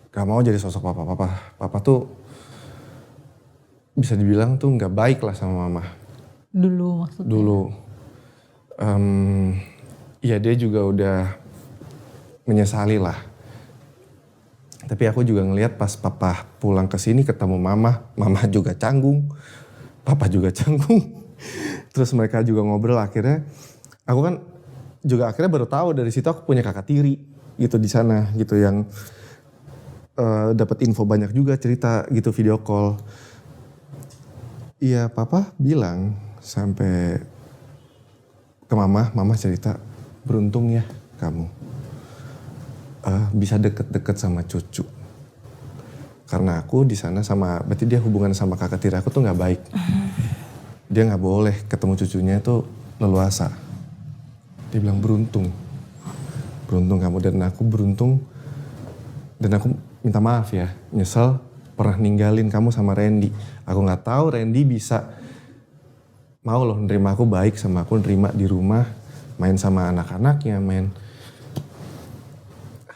Gak mau jadi sosok papa. Papa tuh bisa dibilang tuh gak baik lah sama mama. dulu maksudnya? Dulu. Ya dia juga udah menyesali lah. Tapi aku juga ngelihat pas papa pulang ke sini ketemu mama juga canggung, papa juga canggung. Terus mereka juga ngobrol, akhirnya aku kan juga akhirnya baru tahu dari situ aku punya kakak tiri gitu di sana gitu yang dapat info banyak juga, cerita gitu video call. Iya, papa bilang sampai ke mama cerita, beruntung ya kamu bisa deket-deket sama cucu. Karena aku di sana berarti dia hubungan sama kakak tiri aku tuh nggak baik. Dia nggak boleh ketemu cucunya itu leluasa. Dia bilang beruntung kamu, dan aku beruntung, dan aku minta maaf ya, nyesel pernah ninggalin kamu sama Randy. Aku nggak tahu Randy bisa mau loh nerima aku baik sama aku, nerima di rumah, main sama anak-anaknya, main.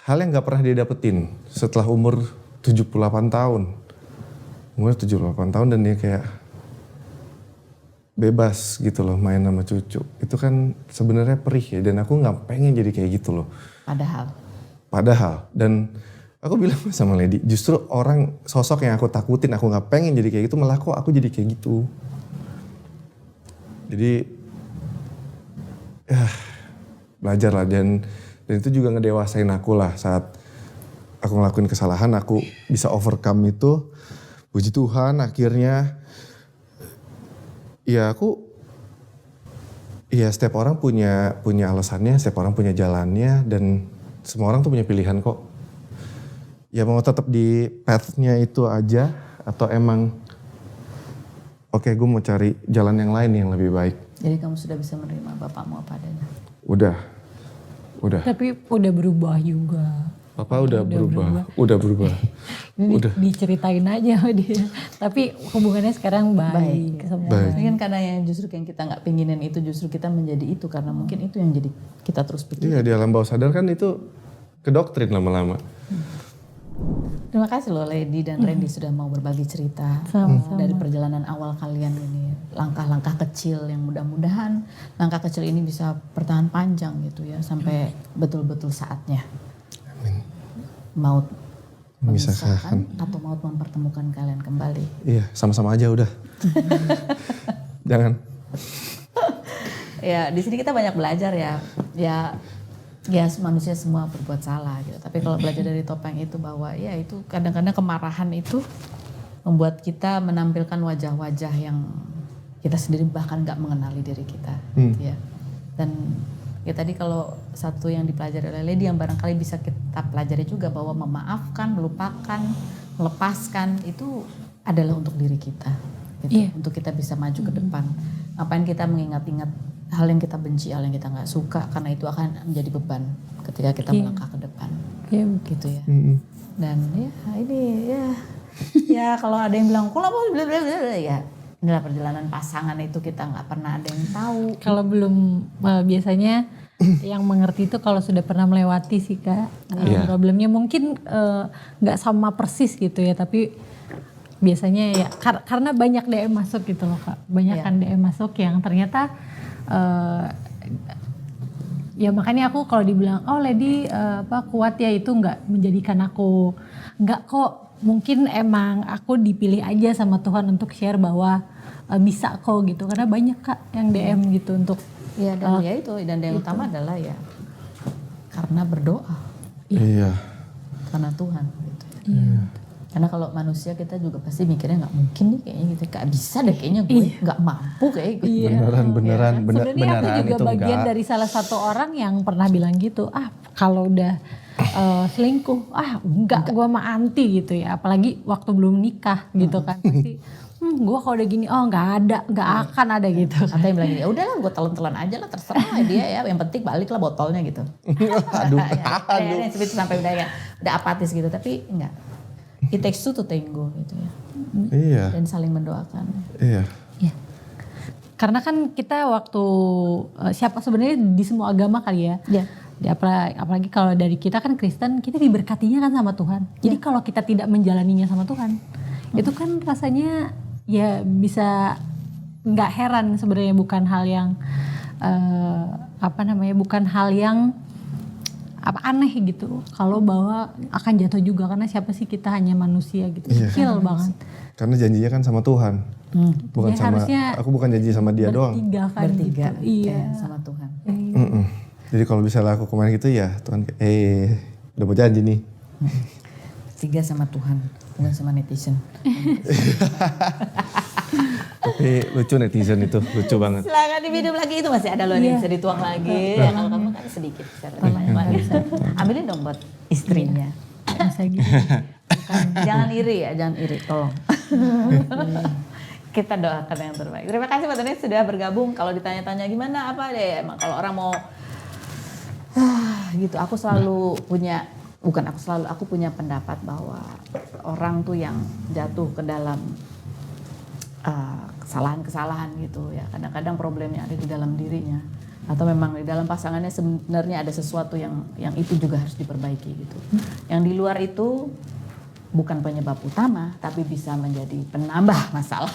Hal yang gak pernah dia dapetin setelah umur 78 tahun. Umur 78 tahun dan dia kayak bebas gitu loh main sama cucu. Itu kan sebenarnya perih ya, dan aku gak pengen jadi kayak gitu loh. Padahal, dan aku bilang sama Lady, justru orang sosok yang aku takutin, aku gak pengen jadi kayak gitu, malah kok aku jadi kayak gitu. Jadi belajar lah, dan itu juga ngedewasain aku lah saat aku ngelakuin kesalahan, aku bisa overcome itu. Puji Tuhan akhirnya ya setiap orang punya alasannya, setiap orang punya jalannya, dan semua orang tuh punya pilihan kok. Ya mau tetap di path-nya itu aja atau emang oke, gue mau cari jalan yang lain yang lebih baik. Jadi kamu sudah bisa menerima bapakmu apa adanya? Udah. Tapi udah berubah juga. Papa udah berubah. Ini diceritain aja sama dia. Tapi hubungannya sekarang baik. Baik. Mungkin karena yang justru yang kita nggak pinginin itu, justru kita menjadi itu karena mungkin itu yang jadi kita terus pikir. Iya, di alam bawah sadar kan itu kedoktrin lama-lama. Terima kasih loh Lady dan Randy sudah mau berbagi cerita dari perjalanan awal kalian ini. Langkah-langkah kecil yang mudah-mudahan langkah kecil ini bisa bertahan panjang gitu ya sampai betul-betul saatnya. Amin. Maut memisahkan atau maut mempertemukan kalian kembali. Iya, sama-sama aja udah. Jangan. Ya, di sini kita banyak belajar ya. Ya manusia semua berbuat salah gitu. Tapi kalau belajar dari Topeng itu bahwa ya itu kadang-kadang kemarahan itu membuat kita menampilkan wajah-wajah yang kita sendiri bahkan nggak mengenali diri kita. Ya. Dan ya tadi kalau satu yang dipelajari oleh Lady yang barangkali bisa kita pelajari juga bahwa memaafkan, melupakan, melepaskan itu adalah untuk diri kita. Gitu. Untuk kita bisa maju ke depan. Ngapain kita mengingat-ingat hal yang kita benci, hal yang kita nggak suka, karena itu akan menjadi beban ketika kita melangkah ke depan. Gitu ya. Dan ya ini ya kalau ada yang bilang kok ya inilah perjalanan pasangan itu, kita nggak pernah ada yang tahu. Kalau belum biasanya yang mengerti itu kalau sudah pernah melewati sih Kak. Problemnya mungkin nggak sama persis gitu ya, tapi biasanya ya karena banyak DM masuk gitu loh Kak. Banyak kan DM masuk yang ternyata ya makanya aku kalau dibilang oh Lady kuat ya, itu nggak menjadikan aku nggak kok, mungkin emang aku dipilih aja sama Tuhan untuk share bahwa bisa kok gitu, karena banyak Kak yang DM gitu untuk dan ya itu, dan yang utama adalah ya karena berdoa. Iya. Karena Tuhan gitu. Karena kalau manusia kita juga pasti mikirnya nggak mungkin nih kayaknya gitu, nggak bisa deh kayaknya gue nggak mampu kayak gitu. Beneran sebenarnya aku juga itu bagian enggak. dari salah satu orang yang pernah bilang gitu, kalau udah selingkuh enggak. Gue mah anti gitu ya, apalagi waktu belum nikah gitu kan pasti gue kalau udah gini nggak akan ada gitu. Atau yang bilang gini, ya udahlah gue telan-telan aja lah, terserah dia ya, yang penting balik lah botolnya gitu. Aduh. Ya, sampai udah apatis gitu, tapi enggak. It takes two to tango gitu ya. Iya. Dan saling mendoakan. Iya. Karena kan kita waktu siapa sebenarnya di semua agama kali ya. Apalagi kalau dari kita kan Kristen, kita diberkatinya kan sama Tuhan. Jadi kalau kita tidak menjalaninya sama Tuhan, itu kan rasanya ya bisa nggak heran sebenarnya, bukan hal yang bukan hal yang aneh gitu. Kalau bahwa akan jatuh juga, karena siapa sih, kita hanya manusia gitu. Kecil banget. Karena janjinya kan sama Tuhan. Bukan Ya, sama harusnya aku, bukan janji sama dia doang. Bertiga gitu. Iya. sama Tuhan. Jadi kalau misalnya aku kemarin gitu ya Tuhan, udah mau janji nih. Tiga sama Tuhan, bukan sama netizen. Tapi lucu netizen itu, lucu banget. Silakan diminum lagi, itu masih ada loh nih, bisa dituang lagi. Ya, kalau kamu kan sedikit, banyak. Ambilin dong buat istrinya. Bisa gitu. Jangan iri ya, jangan iri, tolong. Kita doakan yang terbaik. Terima kasih Pak Tony sudah bergabung. Kalau ditanya-tanya gimana apa deh, emang kalau orang mau gitu, aku punya pendapat bahwa orang tuh yang jatuh ke dalam kesalahan-kesalahan gitu ya, kadang-kadang problemnya ada di dalam dirinya, atau memang di dalam pasangannya sebenarnya ada sesuatu yang itu juga harus diperbaiki gitu. Yang di luar itu bukan penyebab utama, tapi bisa menjadi penambah masalah.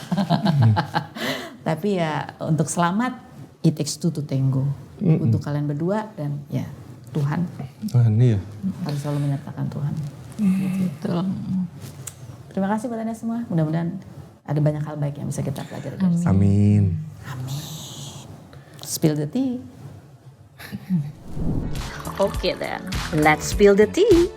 Tapi ya untuk selamat, it takes two to tango. Untuk kalian berdua, dan ya Tuhan. Tuhan, iya. Harus selalu menyertakan Tuhan. Gitu. Terima kasih buat Anda semua. Mudah-mudahan ada banyak hal baik yang bisa kita pelajari dari sini. Amin. Spill the tea. Oke then, let's spill the tea.